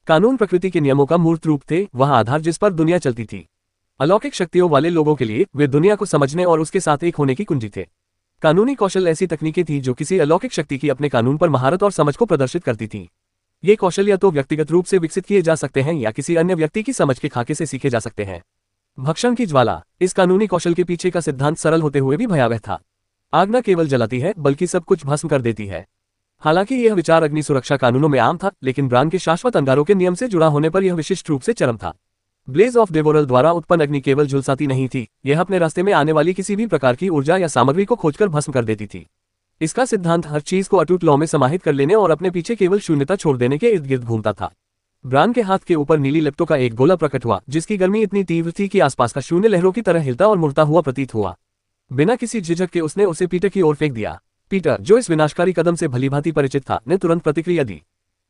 कानून प्रकृति के नियमों का मूर्त रूप थे, वह आधार जिस पर दुनिया चलती थी। अलौकिक शक्तियों वाले लोगों के लिए वे दुनिया को समझने और उसके साथ एक होने की कुंजी थे। कानूनी कौशल ऐसी तकनीकें थी जो किसी अलौकिक शक्ति की अपने कानून पर महारत और समझ को प्रदर्शित करती थी। ये कौशल या तो व्यक्तिगत रूप से विकसित किए जा सकते हैं या किसी अन्य व्यक्ति की समझ के खाके से सीखे जा सकते हैं। भक्षण की ज्वाला, इस कानूनी कौशल के पीछे का सिद्धांत सरल होते हुए भी भयावह था। आग न केवल जलाती है, बल्कि सब कुछ भस्म कर देती है। हालांकि यह विचार अग्नि सुरक्षा कानूनों में आम था, लेकिन ब्रान के शाश्वत अंगारों के नियम से जुड़ा होने पर यह विशिष्ट रूप से चरम था। ब्लेज ऑफ डेवोरल द्वारा उत्पन्न अग्नि केवल झुलसाती नहीं थी, यह अपने रास्ते में आने वाली किसी भी प्रकार की ऊर्जा या सामग्री को खोजकर भस्म कर देती थी। इसका सिद्धांत हर चीज को अटूट लौ में समाहित कर लेने और अपने पीछे केवल शून्यता छोड़ देने के इर्द गिर्द घूमता था। ब्रान के हाथ के ऊपर नीली लिप्टों का एक गोला प्रकट हुआ, जिसकी गर्मी इतनी तीव्र थी कि आसपास का शून्य लहरों की तरह हिलता और मुड़ता हुआ प्रतीत हुआ। बिना किसी झिझक के उसने उसे पीटर की ओर फेंक दिया। पीटर, जो इस विनाशकारी कदम से भलीभांति परिचित था, ने तुरंत प्रतिक्रिया दी।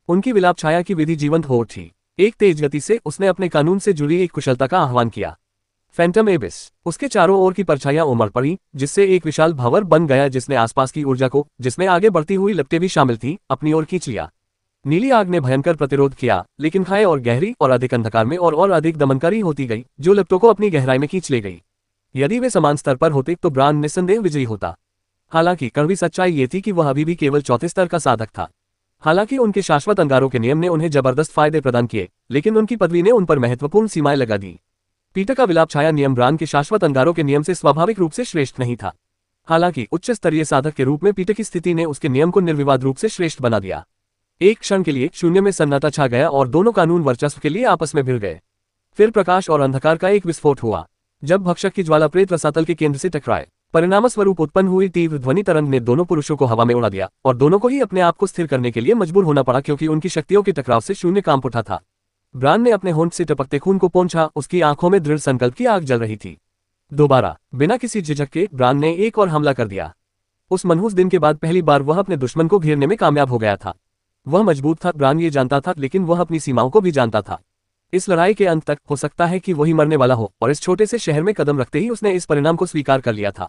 उनकी विलाप छाया की विधि जीवंत हो उठी। एक तेज गति से उसने अपने कानून से जुड़ी एक कुशलता का आह्वान किया। फैंटम एबिस, उसके चारों ओर की परछाइयां उमड़ पड़ी, जिससे एक विशाल भंवर बन गया जिसने आसपास की ऊर्जा को, जिसमें आगे बढ़ती हुई लपटें भी शामिल थीं, अपनी ओर खींच लिया। नीली आग ने भयंकर प्रतिरोध किया, लेकिन खाए और गहरी और अधिक अंधकार में और अधिक दमनकारी होती गई, जो लपटों को अपनी गहराई में खींच ले गई। यदि वे समान स्तर पर होते तो ब्रान निस्संदेह विजयी होता। हालांकि कड़वी सच्चाई ये थी कि वह अभी भी केवल चौथे स्तर का साधक था। हालांकि उनके शाश्वत अंगारों के नियम ने उन्हें जबरदस्त फायदे प्रदान किए, लेकिन उनकी पदवी ने उन पर महत्वपूर्ण सीमाएं लगा दी। पीटर का विलाप छाया नियम ब्रान के शाश्वत अंगारों के नियम से स्वाभाविक रूप से श्रेष्ठ नहीं था। हालांकि उच्च स्तरीय साधक के रूप में पीटर की स्थिति ने उसके नियम को निर्विवाद रूप से श्रेष्ठ बना दिया। एक क्षण के लिए शून्य में सन्नाटा छा गया और दोनों कानून वर्चस्व के लिए आपस में भिड़ गए। फिर प्रकाश और अंधकार का एक विस्फोट हुआ। जब भक्षक की ज्वाला प्रेत रसातल के केंद्र से टकराए, परिणामस्वरूप उत्पन्न हुई तीव्र ध्वनि तरंग ने दोनों पुरुषों को हवा में उड़ा दिया और दोनों को ही अपने आप को स्थिर करने के लिए मजबूर होना पड़ा, क्योंकि उनकी शक्तियों के टकराव से शून्य कांप उठा था। ब्रान ने अपने होंठ से टपकते खून को पोंछा, उसकी आंखों में दृढ़ संकल्प की आग जल रही थी। दोबारा, बिना किसी झिझक के, ब्रान ने एक और हमला कर दिया। उस मनहूस दिन के बाद पहली बार वह अपने दुश्मन को घेरने में कामयाब हो गया था। वह मजबूत था, ब्रान ये जानता था, लेकिन वह अपनी सीमाओं को भी जानता था। इस लड़ाई के अंत तक हो सकता है कि वही मरने वाला हो, और इस छोटे से शहर में कदम रखते ही उसने इस परिणाम को स्वीकार कर लिया था।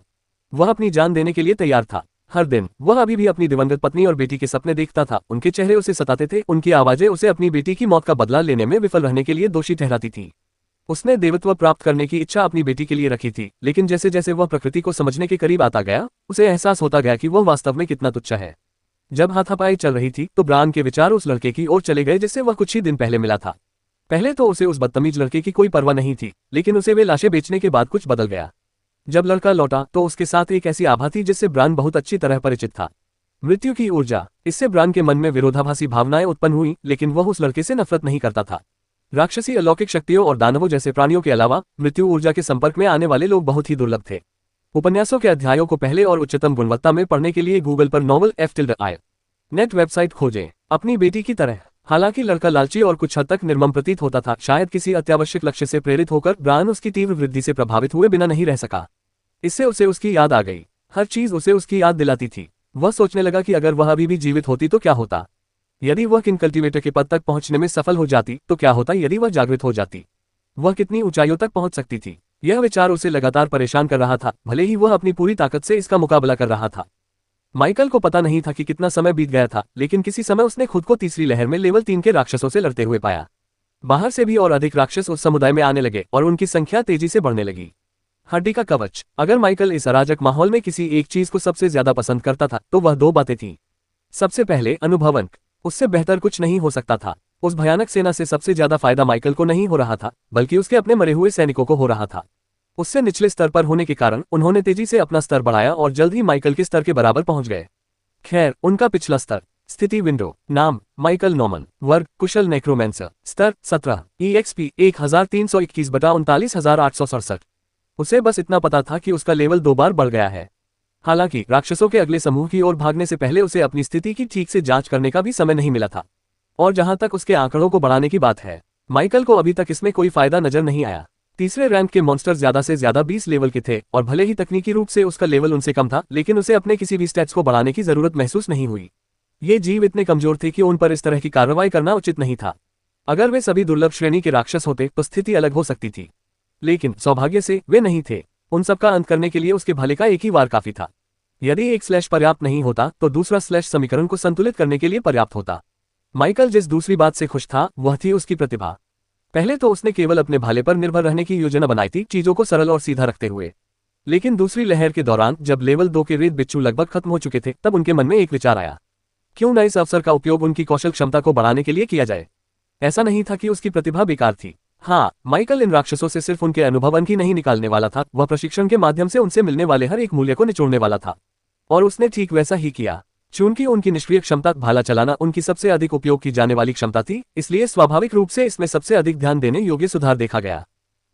वह अपनी जान देने के लिए तैयार था। हर दिन वह अभी भी अपनी दिवंगत पत्नी और बेटी के सपने देखता था। उनके चेहरे उसे सताते थे, उनकी आवाजें उसे अपनी बेटी की मौत का बदला लेने में विफल रहने के लिए दोषी ठहराती थी। उसने देवत्व प्राप्त करने की इच्छा अपनी बेटी के लिए रखी थी, लेकिन जैसे जैसे वह प्रकृति को समझने के करीब आता गया, उसे एहसास होता गया कि वह वास्तव में कितना तुच्छ है। जब हाथापाई चल रही थी तो ब्रान के विचार उस लड़के की ओर चले गए जिससे वह कुछ ही दिन पहले मिला था। पहले तो उसे उस बदतमीज लड़के की कोई परवाह नहीं थी, लेकिन उसे वे लाशें बेचने के बाद कुछ बदल गया। जब लड़का लौटा तो उसके साथ एक ऐसी आभा थी जिससे ब्रान बहुत अच्छी तरह परिचित था। मृत्यु की ऊर्जा। इससे ब्रान के मन में विरोधाभासी भावनाएं उत्पन्न हुई, लेकिन वह उस लड़के से नफरत नहीं करता था। राक्षसी अलौकिक शक्तियों और दानवों जैसे प्राणियों के अलावा मृत्यु ऊर्जा के संपर्क में आने वाले लोग बहुत ही दुर्लभ थे। उपन्यासों के अध्यायों को पहले और उच्चतम गुणवत्ता में पढ़ने के लिए गूगल पर नॉवल F.I. नेट वेबसाइट खोजें। अपनी बेटी की तरह। हालांकि लड़का लालची और कुछ हद तक निर्मम प्रतीत होता था, शायद किसी अत्यावश्यक लक्ष्य से प्रेरित होकर ब्रायन उसकी तीव्र वृद्धि से प्रभावित हुए बिना नहीं रह सका। इससे उसे उसकी याद आ गई। हर चीज उसे उसकी याद दिलाती थी। वह सोचने लगा कि अगर वह अभी भी जीवित होती तो क्या होता। यदि वह किन कल्टीवेटर के पद तक पहुंचने में सफल हो जाती तो क्या होता। यदि वह जागृत हो जाती, वह कितनी ऊंचाइयों तक पहुंच सकती थी। यह विचार उसे लगातार परेशान कर रहा था, भले ही वह अपनी पूरी ताकत से इसका मुकाबला कर रहा था। माइकल को पता नहीं था कि कितना समय बीत गया था, लेकिन किसी समय उसने खुद को तीसरी लहर में लेवल 3 के राक्षसों से लड़ते हुए पाया। बाहर से भी और अधिक राक्षस उस समुदाय में आने लगे और उनकी संख्या तेजी से बढ़ने लगी। हड्डी का कवच। अगर माइकल इस अराजक माहौल में किसी एक चीज को सबसे ज्यादा पसंद करता था तो वह दो बातें थीं। सबसे पहले अनुभव अंक। उससे बेहतर कुछ नहीं हो सकता था। उस भयानक सेना से सबसे ज्यादा फायदा माइकल को नहीं हो रहा था, बल्कि उसके अपने मरे हुए सैनिकों को हो रहा था। उससे निचले स्तर पर होने के कारण उन्होंने तेजी से अपना स्तर बढ़ाया और जल्द ही माइकल के स्तर के बराबर पहुंच गए। खैर, उनका पिछला स्तर। स्थिति विंडो। नाम माइकल नॉर्मन। वर्ग कुशल नेक्रोमेंसर। स्तर 17। EXP 1321/39867। उसे बस इतना पता था कि उसका लेवल 2 बार बढ़ गया है। हालांकि राक्षसों के अगले समूह की ओर भागने से पहले उसे अपनी स्थिति की ठीक से जांच करने का भी समय नहीं मिला था। और जहां तक उसके आंकड़ों को बढ़ाने की बात है, माइकल को अभी तक इसमें कोई फायदा नजर नहीं आया। तीसरे रैंक के मॉन्स्टर ज्यादा से ज्यादा 20 लेवल के थे और भले ही तकनीकी रूप से उसका लेवल उनसे कम था, लेकिन उसे अपने किसी भी स्टैट्स को बढ़ाने की जरूरत महसूस नहीं हुई। ये जीव इतने कमजोर थे कि उन पर इस तरह की कार्रवाई करना उचित नहीं था। अगर वे सभी दुर्लभ श्रेणी के राक्षस होते तो स्थिति अलग हो सकती थी, लेकिन सौभाग्य से वे नहीं थे। उन सबका अंत करने के लिए उसके भले का एक ही वार काफी था। यदि एक स्लैश पर्याप्त नहीं होता तो दूसरा स्लैश समीकरण को संतुलित करने के लिए पर्याप्त होता। माइकल जिस दूसरी बात से खुश था वह थी उसकी प्रतिभा। पहले तो उसने केवल अपने भाले पर निर्भर रहने की योजना बनाई थी, चीजों को सरल और सीधा रखते हुए। लेकिन दूसरी लहर के दौरान जब लेवल 2 के रेत बिच्छू लगभग खत्म हो चुके थे, तब उनके मन में एक विचार आया। क्यों न इस अवसर का उपयोग उनकी कौशल क्षमता को बढ़ाने के लिए किया जाए। ऐसा नहीं था कि उसकी प्रतिभा बेकार थी। हाँ, माइकल इन राक्षसों से सिर्फ उनके अनुभवन की नहीं निकालने वाला था, वह प्रशिक्षण के माध्यम से उनसे मिलने वाले हर एक मूल्य को निचोड़ने वाला था। और उसने ठीक वैसा ही किया। चूंकि उनकी निष्क्रिय क्षमता भाला चलाना उनकी सबसे अधिक उपयोग की जाने वाली क्षमता थी, इसलिए स्वाभाविक रूप से इसमें सबसे अधिक ध्यान देने योग्य सुधार देखा गया।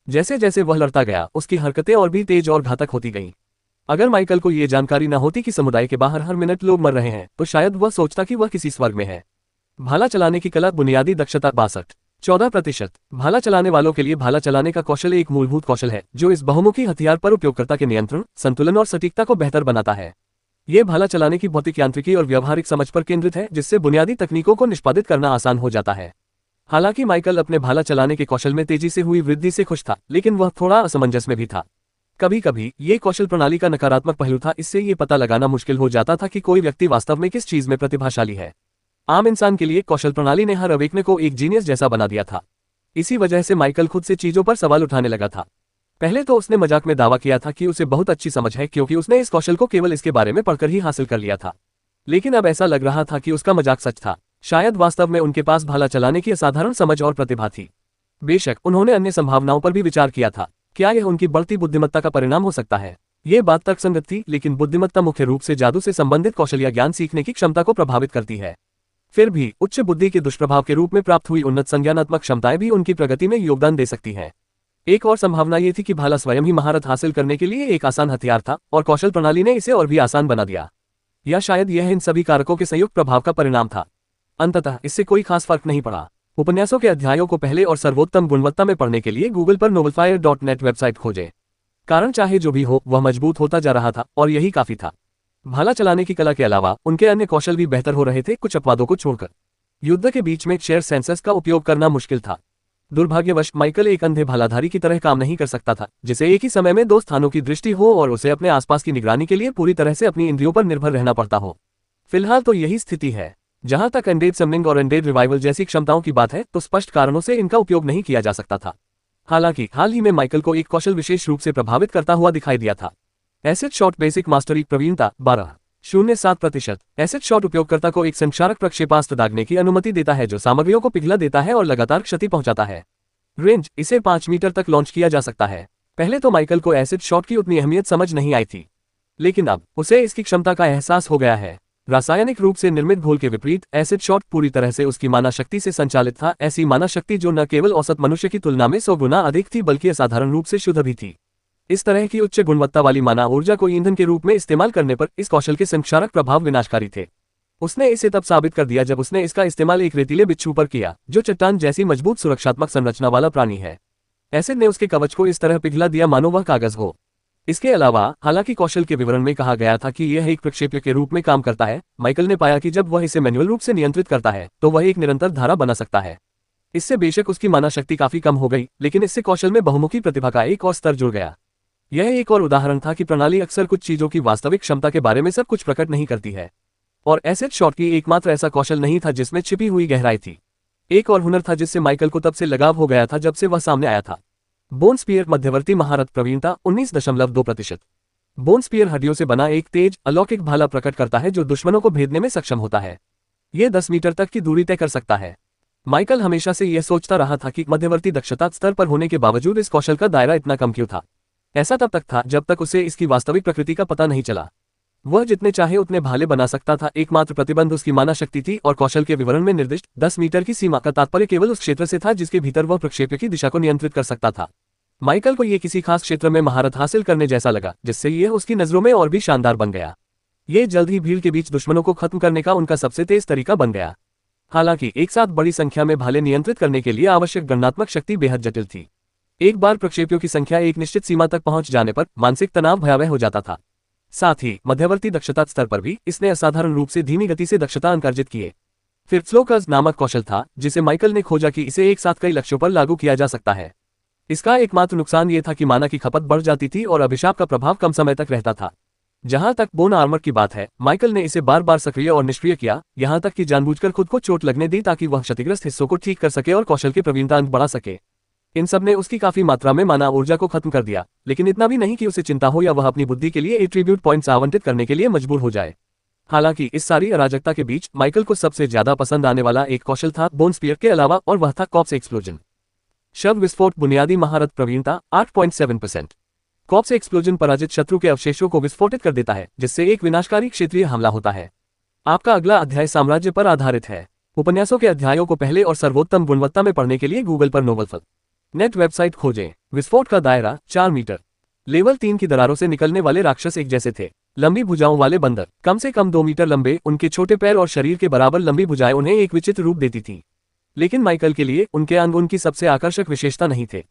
जैसे जैसे वह लड़ता गया, उसकी हरकतें और भी तेज और घातक होती गईं। अगर माइकल को ये जानकारी न होती कि समुदाय के बाहर हर मिनट लोग मर रहे हैं, तो शायद वह सोचता कि वह किसी स्वर्ग में है। भाला चलाने की कला। बुनियादी दक्षता 62%। भाला चलाने वालों के लिए भाला चलाने का कौशल एक मूलभूत कौशल है जो इस बहुमुखी हथियार पर उपयोगकर्ता के नियंत्रण, संतुलन और सटीकता को बेहतर बनाता है। ये भाला चलाने की भौतिक यांत्रिकी और व्यावहारिक समझ पर केंद्रित है, जिससे बुनियादी तकनीकों को निष्पादित करना आसान हो जाता है। हालांकि माइकल अपने भाला चलाने के कौशल में तेजी से हुई वृद्धि से खुश था, लेकिन वह थोड़ा असमंजस में भी था। कभी कभी ये कौशल प्रणाली का नकारात्मक पहलू था। इससे ये पता लगाना मुश्किल हो जाता था कि कोई व्यक्ति वास्तव में किस चीज में प्रतिभाशाली है। आम इंसान के लिए कौशल प्रणाली ने हर अवेकने को एक जीनियस जैसा बना दिया था। इसी वजह से माइकल खुद से चीजों पर सवाल उठाने लगा था। पहले तो उसने मजाक में दावा किया था कि उसे बहुत अच्छी समझ है, क्योंकि उसने इस कौशल को केवल इसके बारे में पढ़कर ही हासिल कर लिया था। लेकिन अब ऐसा लग रहा था कि उसका मजाक सच था। शायद वास्तव में उनके पास भाला चलाने की असाधारण समझ और प्रतिभा थी। बेशक उन्होंने अन्य संभावनाओं पर भी विचार किया था। क्या यह उनकी बढ़ती बुद्धिमत्ता का परिणाम हो सकता है? ये बात तर्कसंगत थी, लेकिन बुद्धिमत्ता मुख्य रूप से जादू से संबंधित कौशल या ज्ञान सीखने की क्षमता को प्रभावित करती है। फिर भी उच्च बुद्धि के दुष्प्रभाव के रूप में प्राप्त हुई उन्नत संज्ञानात्मक क्षमताएं भी उनकी प्रगति में योगदान दे सकती हैं। एक और संभावना ये थी कि भाला स्वयं ही महारत हासिल करने के लिए एक आसान हथियार था और कौशल प्रणाली ने इसे और भी आसान बना दिया। या शायद यह इन सभी कारकों के संयुक्त प्रभाव का परिणाम था। अंततः इससे कोई खास फर्क नहीं पड़ा। उपन्यासों के अध्यायों को पहले और सर्वोत्तम गुणवत्ता में पढ़ने के लिए गूगल पर novelfire.net वेबसाइट खोजें। कारण चाहे जो भी हो, वह मजबूत होता जा रहा था और यही काफी था। भाला चलाने की कला के अलावा उनके अन्य कौशल भी बेहतर हो रहे थे, कुछ अपवादों को छोड़कर। युद्ध के बीच में शेयर सेंसस का उपयोग करना मुश्किल था। दुर्भाग्यवश माइकल एक अंधे भालाधारी की तरह काम नहीं कर सकता था, जिसे एक ही समय में 2 स्थानों की दृष्टि हो और उसे अपने आसपास की निगरानी के लिए पूरी तरह से अपनी इंद्रियों पर निर्भर रहना पड़ता हो। फिलहाल तो यही स्थिति है। जहां तक अनडेड समनिंग और अनडेड रिवाइवल जैसी क्षमताओं की बात है, तो स्पष्ट कारणों से इनका उपयोग नहीं किया जा सकता था। हालांकि हाल ही में माइकल को एक कौशल विशेष रूप से प्रभावित करता हुआ दिखाई दिया था। एसिड शॉट बेसिक मास्टरी प्रवीणता 12.07%। एसिड शॉट उपयोगकर्ता को एक संक्षारक प्रक्षेपास्त्र दागने की अनुमति देता है जो सामग्रियों को पिघला देता है और लगातार क्षति पहुंचाता है। रेंज, इसे 5 मीटर तक लॉन्च किया जा सकता है। पहले तो माइकल को एसिड शॉट की उतनी अहमियत समझ नहीं आई थी, लेकिन अब उसे इसकी क्षमता का एहसास हो गया है। रासायनिक रूप से निर्मित घोल के विपरीत एसिड शॉट पूरी तरह से उसकी माना शक्ति से संचालित था, ऐसी माना शक्ति जो न केवल औसत मनुष्य की तुलना में 100 गुना अधिक थी बल्कि असाधारण रूप से शुद्ध भी थी। इस तरह की उच्च गुणवत्ता वाली माना ऊर्जा को ईंधन के रूप में इस्तेमाल करने पर इस कौशल के संक्षारक प्रभाव विनाशकारी थे। उसने इसे तब साबित कर दिया जब उसने इसका इस्तेमाल एक रेतीले बिच्छू पर किया, जो चट्टान जैसी मजबूत सुरक्षात्मक संरचना वाला प्राणी है। एसिड ने उसके कवच को इस तरह पिघला दिया मानो वह कागज हो। इसके अलावा हालांकि कौशल के विवरण में कहा गया था कि यह एक प्रक्षेप्य के रूप में काम करता है, माइकल ने पाया कि जब वह इसे मैन्युअल रूप से नियंत्रित करता है तो वह एक निरंतर धारा बना सकता है। इससे बेशक उसकी माना शक्ति काफी कम हो गई, लेकिन इससे कौशल में बहुमुखी प्रतिभा का एक और स्तर जुड़ गया। यह एक और उदाहरण था कि प्रणाली अक्सर कुछ चीजों की वास्तविक क्षमता के बारे में सब कुछ प्रकट नहीं करती है, और एसिड शॉट की एकमात्र ऐसा कौशल नहीं था जिसमें छिपी हुई गहराई थी। एक और हुनर था जिससे माइकल को तब से लगाव हो गया था जब से वह सामने आया था। बोन स्पीयर मध्यवर्ती महारत प्रवीणता 19.2%। बोन स्पीयर हड्डियों से बना एक तेज अलौकिक भाला प्रकट करता है जो दुश्मनों को भेदने में सक्षम होता है। यह 10 मीटर तक की दूरी तय कर सकता है। माइकल हमेशा से यह सोचता रहा था कि मध्यवर्ती दक्षता स्तर पर होने के बावजूद इस कौशल का दायरा इतना कम क्यों था। ऐसा तब तक था जब तक उसे इसकी वास्तविक प्रकृति का पता नहीं चला। वह जितने चाहे उतने भाले बना सकता था, एकमात्र प्रतिबंध उसकी माना शक्ति थी, और कौशल के विवरण में निर्दिष्ट 10 मीटर की सीमा का तात्पर्य केवल उस क्षेत्र से था जिसके भीतर वह प्रक्षेप्य की दिशा को नियंत्रित कर सकता था। माइकल को यह किसी खास क्षेत्र में महारत हासिल करने जैसा लगा, जिससे यह उसकी नजरों में और भी शानदार बन गया। यह जल्द ही भीड़ के बीच दुश्मनों को खत्म करने का उनका सबसे तेज तरीका बन गया। हालांकि एक साथ बड़ी संख्या में भाले नियंत्रित करने के लिए आवश्यक गणनात्मक शक्ति बेहद जटिल थी। एक बार प्रक्षेपियों की संख्या एक निश्चित सीमा तक पहुंच जाने पर मानसिक तनाव भयावह हो जाता था। साथ ही मध्यवर्ती दक्षता स्तर पर भी इसने असाधारण रूप से धीमी गति से दक्षता अर्जित किए। फिर फ्लोकर्स नामक कौशल था जिसे माइकल ने खोजा कि इसे एक साथ कई लक्ष्यों पर लागू किया जा सकता है। इसका एकमात्र नुकसान ये था कि माना की खपत बढ़ जाती थी और अभिशाप का प्रभाव कम समय तक रहता था। जहां तक बोन आर्मर की बात है, माइकल ने इसे बार बार सक्रिय और निष्क्रिय किया, यहां तक कि जानबूझकर खुद को चोट लगने दी ताकि वह क्षतिग्रस्त हिस्सों को ठीक कर सके और कौशल के प्रवीणता अंक बढ़ा सके। इन सब ने उसकी काफी मात्रा में माना ऊर्जा को खत्म कर दिया, लेकिन इतना भी नहीं कि उसे चिंता हो या वह अपनी बुद्धि के लिए एट्रीब्यूट पॉइंट्स आवंटित करने के लिए मजबूर हो जाए। हालांकि इस सारी अराजकता के बीच माइकल को सबसे ज्यादा पसंद आने वाला एक कौशल था बोन स्पीयर के अलावा, और वह था कॉर्प्स एक्सप्लोजन। शव विस्फोट बुनियादी महारत प्रवीणता 8.7%। कॉर्प्स एक्सप्लोजन पराजित शत्रु के अवशेषों को विस्फोटित कर देता है, जिससे एक विनाशकारी क्षेत्रीय हमला होता है। आपका अगला अध्याय साम्राज्य पर आधारित है। उपन्यासों के अध्यायों को पहले और सर्वोत्तम गुणवत्ता में पढ़ने के लिए गूगल पर नोवेलफल नेट वेबसाइट खोजें। विस्फोट का दायरा 4 मीटर। लेवल 3 की दरारों से निकलने वाले राक्षस एक जैसे थे। लंबी भुजाओं वाले बंदर, कम से कम 2 मीटर लंबे, उनके छोटे पैर और शरीर के बराबर लंबी भुजाएं उन्हें एक विचित्र रूप देती थी। लेकिन माइकल के लिए उनके अंग उनकी सबसे आकर्षक विशेषता नहीं थे।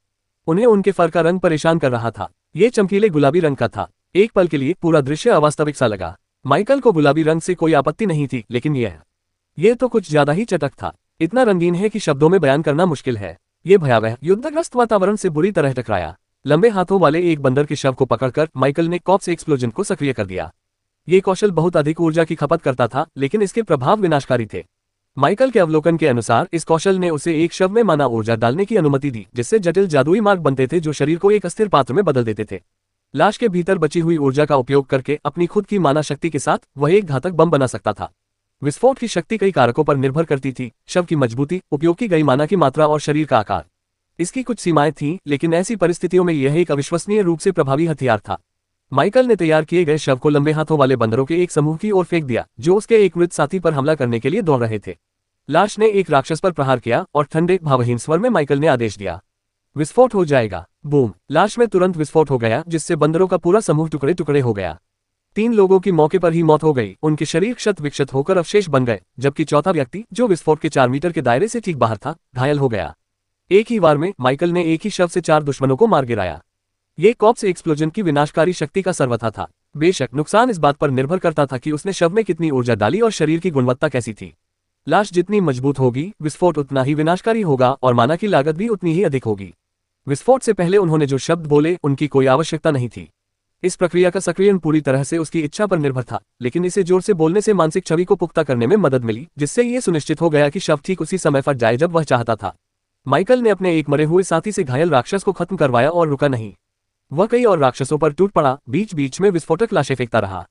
उन्हें उनके फर का रंग परेशान कर रहा था। ये चमकीले गुलाबी रंग का था। एक पल के लिए पूरा दृश्य अवास्तविक सा लगा। माइकल को गुलाबी रंग से कोई आपत्ति नहीं थी, लेकिन यह तो कुछ ज्यादा ही चटक था। इतना रंगीन है कि शब्दों में बयान करना मुश्किल है। ये भयावह युद्धग्रस्त वातावरण से बुरी तरह टकराया। लंबे हाथों वाले एक बंदर के शव को पकड़कर माइकल ने कॉर्प्स एक्सप्लोजन को सक्रिय कर दिया। ये कौशल बहुत अधिक ऊर्जा की खपत करता था, लेकिन इसके प्रभाव विनाशकारी थे। माइकल के अवलोकन के अनुसार इस कौशल ने उसे एक शव में माना ऊर्जा डालने की अनुमति दी, जिससे जटिल जादुई मार्ग बनते थे जो शरीर को एक अस्थिर पात्र में बदल देते थे। लाश के भीतर बची हुई ऊर्जा का उपयोग करके अपनी खुद की माना शक्ति के साथ वह एक घातक बम बना सकता था। विस्फोट की शक्ति कई कारकों पर निर्भर करती थी: शव की मजबूती, उपयोग की गई माना की मात्रा और शरीर का आकार। इसकी कुछ सीमाएं थीं, लेकिन ऐसी परिस्थितियों में यह एक अविश्वसनीय रूप से प्रभावी हथियार था। माइकल ने तैयार किए गए शव को लंबे हाथों वाले बंदरों के एक समूह की ओर फेंक दिया, जो उसके एक मृत साथी पर हमला करने के लिए दौड़ रहे थे। लाश ने एक राक्षस पर प्रहार किया और ठंडे भावहीन स्वर में माइकल ने आदेश दिया, विस्फोट हो जाएगा। बूम! लाश में तुरंत विस्फोट हो गया, जिससे बंदरों का पूरा समूह टुकड़े टुकड़े हो गया। 3 लोगों की मौके पर ही मौत हो गई। उनके शरीर क्षत विक्षत होकर अवशेष बन गए, जबकि चौथा व्यक्ति, जो विस्फोट के 4 मीटर के दायरे से ठीक बाहर था, घायल हो गया। एक ही वार में माइकल ने एक ही शव से 4 दुश्मनों को मार गिराया। ये कॉर्प्स एक्सप्लोजन की विनाशकारी शक्ति का सर्वथा था। बेशक नुकसान इस बात पर निर्भर करता था कि उसने शव में कितनी ऊर्जा डाली और शरीर की गुणवत्ता कैसी थी। लाश जितनी मजबूत होगी, विस्फोट उतना ही विनाशकारी होगा और माना की लागत भी उतनी ही अधिक होगी। विस्फोट से पहले उन्होंने जो शब्द बोले, उनकी कोई आवश्यकता नहीं थी। इस प्रक्रिया का सक्रियण पूरी तरह से उसकी इच्छा पर निर्भर था, लेकिन इसे जोर से बोलने से मानसिक छवि को पुख्ता करने में मदद मिली, जिससे ये सुनिश्चित हो गया कि शव ठीक उसी समय फट जाए जब वह चाहता था। माइकल ने अपने एक मरे हुए साथी से घायल राक्षस को खत्म करवाया और रुका नहीं। वह कई और राक्षसों पर टूट पड़ा, बीच बीच में विस्फोटक लाशें फेंकता रहा।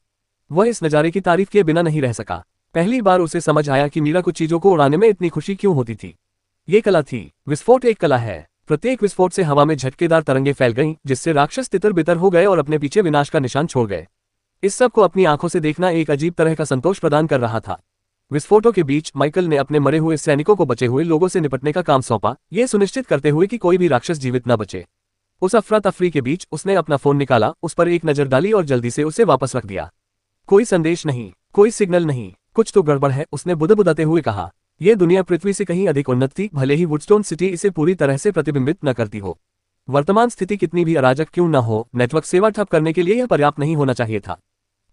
वह इस नजारे की तारीफ किए बिना नहीं रह सका। पहली बार उसे समझ आया कि मीरा कुछ चीजों को उड़ाने में इतनी खुशी क्यों होती थी। ये कला थी। विस्फोट एक कला है। प्रत्येक विस्फोट से हवा में झटकेदार तरंगें फैल गईं, जिससे राक्षस तितर बितर हो गए और अपने पीछे विनाश का निशान छोड़ गए। इस सब को अपनी आंखों से देखना एक अजीब तरह का संतोष प्रदान कर रहा था। विस्फोटों के बीच माइकल ने अपने मरे हुए सैनिकों को बचे हुए लोगों से निपटने का काम सौंपा, ये सुनिश्चित करते हुए कि कोई भी राक्षस जीवित न बचे। उस अफरा तफरी के बीच उसने अपना फोन निकाला, उस पर एक नजर डाली और जल्दी से उसे वापस रख दिया। कोई संदेश नहीं, कोई सिग्नल नहीं, कुछ तो गड़बड़ है, उसने बुदबुदाते हुए कहा। यह दुनिया पृथ्वी से कहीं अधिक उन्नत थी, भले ही वुडस्टोन सिटी इसे पूरी तरह से प्रतिबिंबित न करती हो। वर्तमान स्थिति कितनी भी अराजक क्यों न हो, नेटवर्क सेवा ठप करने के लिए यह पर्याप्त नहीं होना चाहिए था।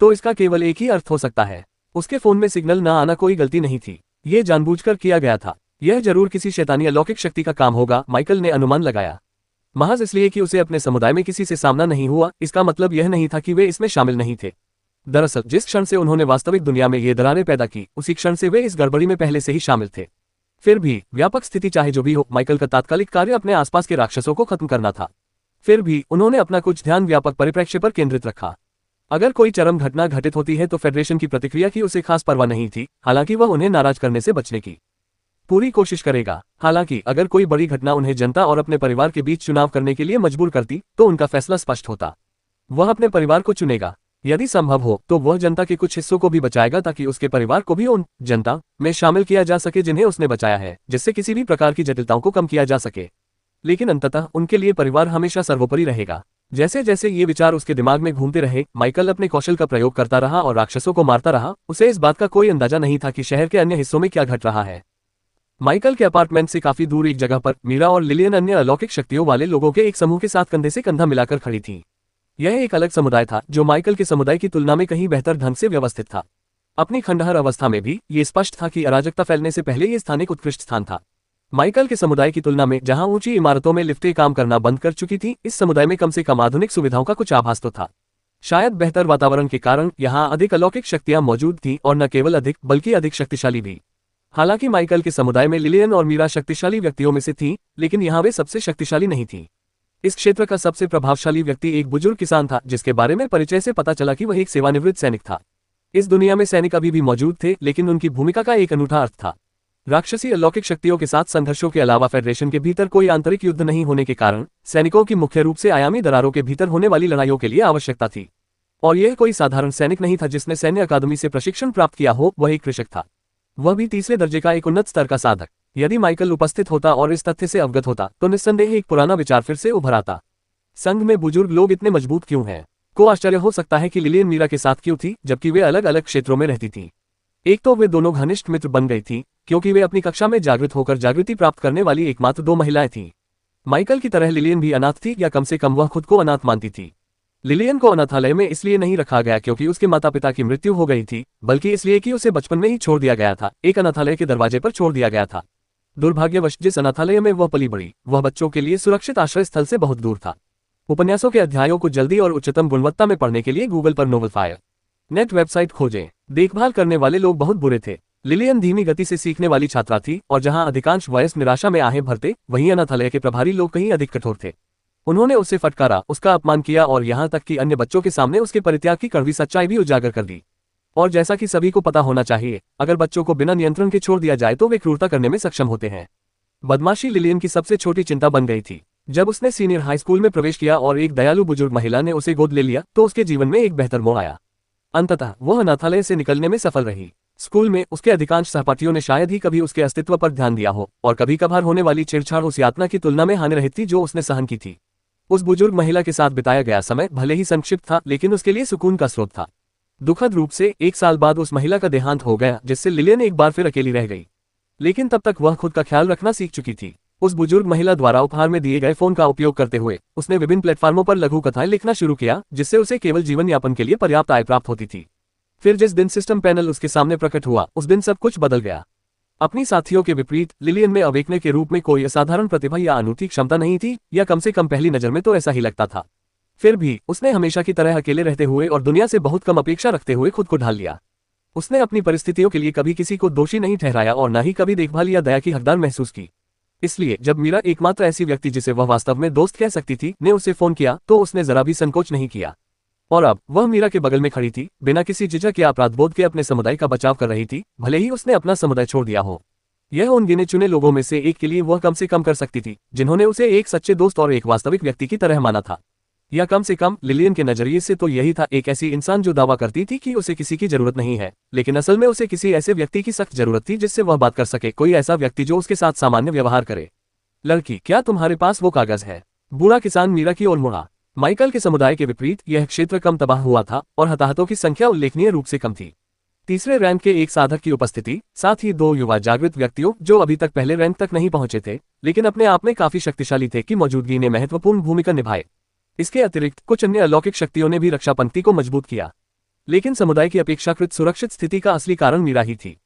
तो इसका केवल एक ही अर्थ हो सकता है, उसके फोन में सिग्नल न आना कोई गलती नहीं थी, यह जानबूझकर किया गया था। यह जरूर किसी शैतानी अलौकिक शक्ति का काम होगा, माइकल ने अनुमान लगाया। महज इसलिए कि उसे अपने समुदाय में किसी से सामना नहीं हुआ, इसका मतलब यह नहीं था कि वे इसमें शामिल नहीं थे। दरअसल जिस क्षण से उन्होंने वास्तविक दुनिया में ये दरारें पैदा की, उसी क्षण से वे इस गड़बड़ी में पहले से ही शामिल थे। फिर भी व्यापक स्थिति चाहे जो भी हो, माइकल का तात्कालिक कार्य अपने आसपास के राक्षसों को खत्म करना था। फिर भी उन्होंने अपना कुछ ध्यान व्यापक परिप्रेक्ष्य पर केंद्रित रखा। अगर कोई चरम घटना घटित होती है तो फेडरेशन की प्रतिक्रिया की उसे खास परवाह नहीं थी, हालांकि वह उन्हें नाराज करने से बचने की पूरी कोशिश करेगा। हालांकि अगर कोई बड़ी घटना उन्हें जनता और अपने परिवार के बीच चुनाव करने के लिए मजबूर करती, तो उनका फैसला स्पष्ट होता। वह अपने परिवार को चुनेगा, यदि संभव हो तो वह जनता के कुछ हिस्सों को भी बचाएगा ताकि उसके परिवार को भी उन जनता में शामिल किया जा सके जिन्हें उसने बचाया है, जिससे किसी भी प्रकार की जटिलताओं को कम किया जा सके। लेकिन अंततः उनके लिए परिवार हमेशा सर्वोपरि रहेगा। जैसे जैसे ये विचार उसके दिमाग में घूमते रहे, माइकल अपने कौशल का प्रयोग करता रहा और राक्षसों को मारता रहा। उसे इस बात का कोई अंदाजा नहीं था कि शहर के अन्य हिस्सों में क्या घट रहा है। माइकल के अपार्टमेंट से काफी दूर एक जगह पर मीरा और लिलियन अन्य अलौकिक शक्तियों वाले लोगों के एक समूह के साथ कंधे से कंधा मिलाकर खड़ी थी। यह एक अलग समुदाय था जो माइकल के समुदाय की तुलना में कहीं बेहतर ढंग से व्यवस्थित था। अपनी खंडहर अवस्था में भी ये स्पष्ट था कि अराजकता फैलने से पहले ये स्थान एक उत्कृष्ट स्थान था। माइकल के समुदाय की तुलना में जहां ऊंची इमारतों में लिफ्टें काम करना बंद कर चुकी थी, इस समुदाय में कम से कम आधुनिक सुविधाओं का कुछ आभास तो था। शायद बेहतर वातावरण के कारण यहां अधिक अलौकिक शक्तियां मौजूद थीं, और न केवल अधिक बल्कि अधिक शक्तिशाली भी। हालांकि माइकल के समुदाय में लिलियन और मीरा शक्तिशाली व्यक्तियों में से थीं, लेकिन यहां वे सबसे शक्तिशाली नहीं थीं। इस क्षेत्र का सबसे प्रभावशाली व्यक्ति एक बुजुर्ग किसान था, जिसके बारे में परिचय से पता चला कि वह एक सेवानिवृत्त सैनिक था। इस दुनिया में सैनिक अभी भी मौजूद थे, लेकिन उनकी भूमिका का एक अनूठा अर्थ था। राक्षसी अलौकिक शक्तियों के साथ संघर्षों के अलावा फेडरेशन के भीतर कोई आंतरिक युद्ध नहीं होने के कारण सैनिकों की मुख्य रूप से आयामी दरारों के भीतर होने वाली लड़ाइयों के लिए आवश्यकता थी। और यह कोई साधारण सैनिक नहीं था जिसने सैन्य अकादमी से प्रशिक्षण प्राप्त किया हो, वह एक कृषक था, वह भी तीसरे दर्जे का एक उन्नत स्तर का साधक। यदि माइकल उपस्थित होता और इस तथ्य से अवगत होता, तो निस्संदेह एक पुराना विचार फिर से उभर आता। संघ में बुजुर्ग लोग इतने मजबूत क्यों हैं? को आश्चर्य हो सकता है कि लिलियन मीरा के साथ क्यों थी, जबकि वे अलग अलग क्षेत्रों में रहती थीं। एक तो वे दोनों घनिष्ठ मित्र बन गई थीं, क्योंकि वे अपनी कक्षा में जागृत होकर जागृति प्राप्त करने वाली एकमात्र दो महिलाएं थीं। माइकल की तरह लिलियन भी अनाथ थी, या कम से कम वह खुद को अनाथ मानती थी। लिलियन को अनाथालय में इसलिए नहीं रखा गया क्योंकि उसके माता पिता की मृत्यु हो गई थी, बल्कि इसलिए कि उसे बचपन में ही छोड़ दिया गया था, एक अनाथालय के दरवाजे पर छोड़ दिया गया था। दुर्भाग्यवश जिस अनाथालय में वह पली बड़ी, वह बच्चों के लिए सुरक्षित आश्रय स्थल से बहुत दूर था। उपन्यासों के अध्यायों को जल्दी और उच्चतम गुणवत्ता में पढ़ने के लिए गूगल पर नोवेल फायर नेट वेबसाइट खोजें। देखभाल करने वाले लोग बहुत बुरे थे। लिलियन धीमी गति से सीखने वाली छात्रा थी, और जहां अधिकांश वयस्क निराशा में आहें भरते, वहीं अनाथालय के प्रभारी लोग कहीं अधिक कठोर थे। उन्होंने उसे फटकारा, उसका अपमान किया और यहां तक कि अन्य बच्चों के सामने उसके परित्याग की कड़वी सच्चाई भी उजागर कर दी। और जैसा कि सभी को पता होना चाहिए, अगर बच्चों को बिना नियंत्रण के छोड़ दिया जाए तो वे क्रूरता करने में सक्षम होते हैं। बदमाशी लिलियन की सबसे छोटी चिंता बन गई थी। जब उसने सीनियर हाई स्कूल में प्रवेश किया और एक दयालु बुजुर्ग महिला ने उसे गोद ले लिया, तो उसके जीवन में एक बेहतर मोड़ आया। अंततः वह अनाथालय से निकलने में सफल रही। स्कूल में उसके अधिकांश सहपाठियों ने शायद ही कभी उसके अस्तित्व पर ध्यान दिया हो, और कभी कभार होने वाली छेड़छाड़ उस यातना की तुलना में हानिरहित थी जो उसने सहन की थी। उस बुजुर्ग महिला के साथ बिताया गया समय भले ही संक्षिप्त था, लेकिन उसके लिए सुकून का स्रोत था। दुखद रूप से 1 साल बाद उस महिला का देहांत हो गया, जिससे लिलियन एक बार फिर अकेली रह गई। लेकिन तब तक वह खुद का ख्याल रखना सीख चुकी थी। उस बुजुर्ग महिला द्वारा उपहार में दिए गए फोन का उपयोग करते हुए उसने विभिन्न प्लेटफार्मों पर लघु कथाएं लिखना शुरू किया, जिससे उसे केवल जीवन यापन के लिए पर्याप्त आय प्राप्त होती थी। फिर जिस दिन सिस्टम पैनल उसके सामने प्रकट हुआ, उस दिन सब कुछ बदल गया। अपनी साथियों के विपरीत लिलियन में अवेकने के रूप में कोई असाधारण प्रतिभा या अनूठी क्षमता नहीं थी, या कम से कम पहली नजर में तो ऐसा ही लगता था। फिर भी उसने हमेशा की तरह अकेले रहते हुए और दुनिया से बहुत कम अपेक्षा रखते हुए खुद को ढाल लिया। उसने अपनी परिस्थितियों के लिए कभी किसी को दोषी नहीं ठहराया और न ही कभी देखभाल या दया की हकदार महसूस की। इसलिए जब मीरा, एकमात्र ऐसी व्यक्ति जिसे वह वास्तव में दोस्त कह सकती थी, ने उसे फोन किया, तो उसने जरा भी संकोच नहीं किया। और अब वह मीरा के बगल में खड़ी थी, बिना किसी झिझक या अपराध बोध के अपने समुदाय का बचाव कर रही थी, भले ही उसने अपना समुदाय छोड़ दिया हो। यह उन गिने चुने लोगों में से एक के लिए वह कम से कम कर सकती थी, जिन्होंने उसे एक सच्चे दोस्त और एक वास्तविक व्यक्ति की तरह माना था। या कम से कम लिलियन के नजरिए से तो यही था, एक ऐसी इंसान जो दावा करती थी कि उसे किसी की जरूरत नहीं है, लेकिन असल में उसे किसी ऐसे व्यक्ति की सख्त जरूरत थी जिससे वह बात कर सके, कोई ऐसा व्यक्ति जो उसके साथ सामान्य व्यवहार करे। लड़की, क्या तुम्हारे पास वो कागज है? बूढ़ा किसान मीरा की ओर मुड़ा। माइकल के समुदाय के विपरीत यह क्षेत्र कम तबाह हुआ था और हताहतों की संख्या उल्लेखनीय रूप से कम थी। तीसरे रैंक के एक साधक की उपस्थिति, साथ ही 2 युवा जागृत व्यक्तियों जो अभी तक पहले रैंक तक नहीं पहुंचे थे लेकिन अपने आप में काफी शक्तिशाली थे, की मौजूदगी ने महत्वपूर्ण भूमिका निभाई। इसके अतिरिक्त कुछ अन्य अलौकिक शक्तियों ने भी रक्षा पंक्ति को मजबूत किया, लेकिन समुदाय की अपेक्षाकृत सुरक्षित स्थिति का असली कारण मीरा ही थी।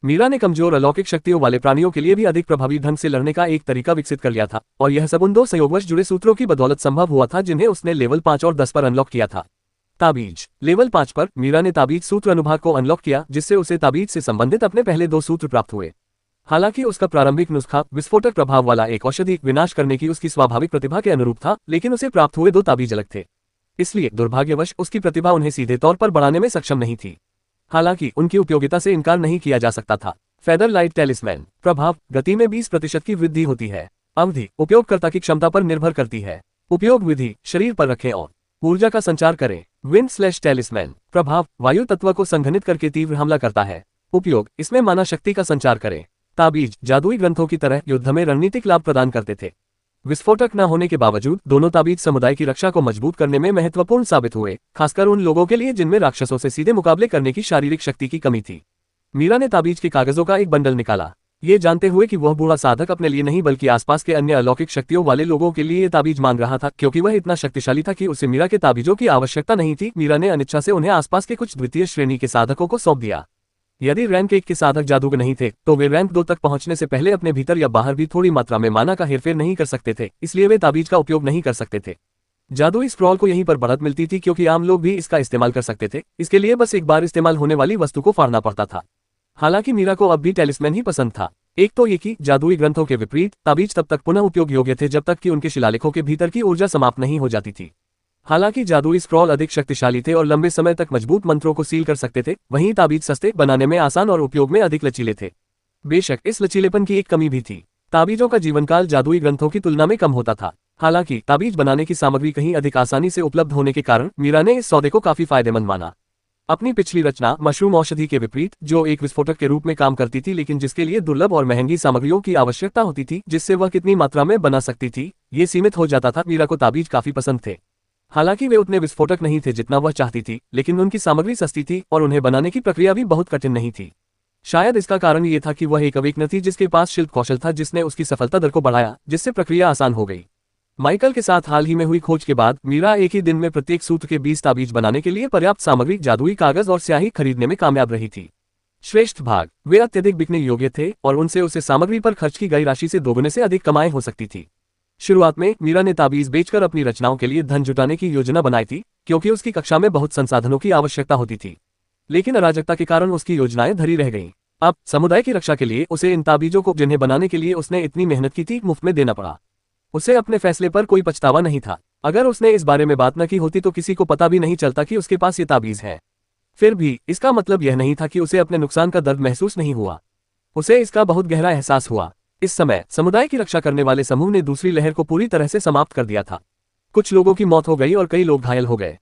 मीरा ने कमजोर अलौकिक शक्तियों वाले प्राणियों के लिए भी अधिक प्रभावी ढंग से लड़ने का एक तरीका विकसित कर लिया था, और यह सब उन 2 संयोगवश जुड़े सूत्रों की बदौलत संभव हुआ था जिन्हें उसने लेवल 5 और 10 पर अनलॉक किया था। ताबीज। लेवल 5 पर मीरा ने ताबीज सूत्र अनुभाग को अनलॉक किया, जिससे उसे ताबीज से संबंधित अपने पहले 2 सूत्र प्राप्त हुए। हालांकि उसका प्रारंभिक नुस्खा विस्फोटक प्रभाव वाला एक औषधि विनाश करने की उसकी स्वाभाविक प्रतिभा के अनुरूप था, लेकिन उसे प्राप्त हुए 2 ताबीज अलग थे, इसलिए दुर्भाग्यवश उसकी प्रतिभा उन्हें सीधे तौर पर बढ़ाने में सक्षम नहीं थी। हालांकि उनकी उपयोगिता से इनकार नहीं किया जा सकता था। Feather light talisman. प्रभाव, गति में 20% की वृद्धि होती है। अवधि, उपयोगकर्ता की क्षमता पर निर्भर करती है। उपयोग विधि, शरीर पर रखें और ऊर्जा का संचार करें। विंड/टेलिस्मैन। प्रभाव, वायु तत्व को संघनित करके तीव्र हमला करता है। उपयोग, इसमें माना शक्ति का संचार करें। ताबीज, जादुई ग्रंथों की तरह युद्ध में रणनीतिक लाभ प्रदान करते थे। विस्फोटक न होने के बावजूद दोनों ताबीज समुदाय की रक्षा को मजबूत करने में महत्वपूर्ण साबित हुए, खासकर उन लोगों के लिए जिनमें राक्षसों से सीधे मुकाबले करने की शारीरिक शक्ति की कमी थी। मीरा ने ताबीज के कागजों का एक बंडल निकाला, ये जानते हुए कि वह बूढ़ा साधक अपने लिए नहीं बल्कि आसपास के अन्य अलौकिक शक्तियों वाले लोगों के लिए ये ताबीज मांग रहा था, क्योंकि वह इतना शक्तिशाली था कि उसे मीरा के ताबीजों की आवश्यकता नहीं थी। मीरा ने अनिच्छा से उन्हें आसपास के कुछ द्वितीय श्रेणी के साधकों को सौंप दिया। यदि रैंक 1 के साधक जादूगर नहीं थे तो वे रैंक 2 तक पहुंचने से पहले अपने भीतर या बाहर भी थोड़ी मात्रा में माना का हेरफेर नहीं कर सकते थे, इसलिए वे ताबीज का उपयोग नहीं कर सकते थे। जादुई स्क्रॉल को यहीं पर बढ़त मिलती थी क्योंकि आम लोग भी इसका इस्तेमाल कर सकते थे, इसके लिए बस एक बार इस्तेमाल होने वाली वस्तु को फाड़ना पड़ता था। हालांकि मीरा को अब भी टेलिस्मैन ही पसंद था। एक तो ये कि जादुई ग्रंथों के विपरीत ताबीज तब तक पुनः उपयोग योग्य थे जब तक कि उनके शिलालेखों के भीतर की ऊर्जा समाप्त नहीं हो जाती थी। हालांकि जादुई स्क्रॉल अधिक शक्तिशाली थे और लंबे समय तक मजबूत मंत्रों को सील कर सकते थे, वहीं ताबीज सस्ते, बनाने में आसान और उपयोग में अधिक लचीले थे। बेशक इस लचीलेपन की एक कमी भी थी, ताबीजों का जीवनकाल जादुई ग्रंथों की तुलना में कम होता था। हालांकि ताबीज बनाने की सामग्री कहीं अधिक आसानी से उपलब्ध होने के कारण मीरा ने इस सौदे को काफी फायदेमंद माना। अपनी पिछली रचना मशरूम औषधि के विपरीत, जो एक विस्फोटक के रूप में काम करती थी लेकिन जिसके लिए दुर्लभ और महंगी सामग्रियों की आवश्यकता होती थी जिससे वह कितनी मात्रा में बना सकती थी, ये सीमित हो जाता था। मीरा को ताबीज काफी पसंद थे। हालांकि वे उतने विस्फोटक नहीं थे जितना वह चाहती थी, लेकिन उनकी सामग्री सस्ती थी और उन्हें बनाने की प्रक्रिया भी बहुत कठिन नहीं थी। शायद इसका कारण ये था कि वह एक अवेकन थी जिसके पास शिल्प कौशल था, जिसने उसकी सफलता दर को बढ़ाया, जिससे प्रक्रिया आसान हो गई। माइकल के साथ हाल ही में हुई खोज के बाद मीरा एक ही दिन में प्रत्येक सूत्र के 20 ताबीज बनाने के लिए पर्याप्त सामग्री, जादुई कागज और स्याही खरीदने में कामयाब रही थी। श्रेष्ठ भाग, वे अत्यधिक बिकने योग्य थे और उनसे उसे सामग्री पर खर्च की गई राशि से दोगुने से अधिक कमाई हो सकती थी। शुरुआत में मीरा ने ताबीज बेचकर अपनी रचनाओं के लिए धन जुटाने की योजना बनाई थी, क्योंकि उसकी कक्षा में बहुत संसाधनों की आवश्यकता होती थी। लेकिन अराजकता के कारण उसकी योजनाएं धरी रह गईं। अब समुदाय की रक्षा के लिए उसे इन ताबीजों को, जिन्हें बनाने के लिए उसने इतनी मेहनत की थी, मुफ्त में देना पड़ा। उसे अपने फैसले पर कोई पछतावा नहीं था। अगर उसने इस बारे में बात न की होती तो किसी को पता भी नहीं चलता कि उसके पास ये ताबीज है। फिर भी इसका मतलब यह नहीं था कि उसे अपने नुकसान का दर्द महसूस नहीं हुआ। उसे इसका बहुत गहरा एहसास हुआ। इस समय समुदाय की रक्षा करने वाले समूह ने दूसरी लहर को पूरी तरह से समाप्त कर दिया था। कुछ लोगों की मौत हो गई और कई लोग घायल हो गए।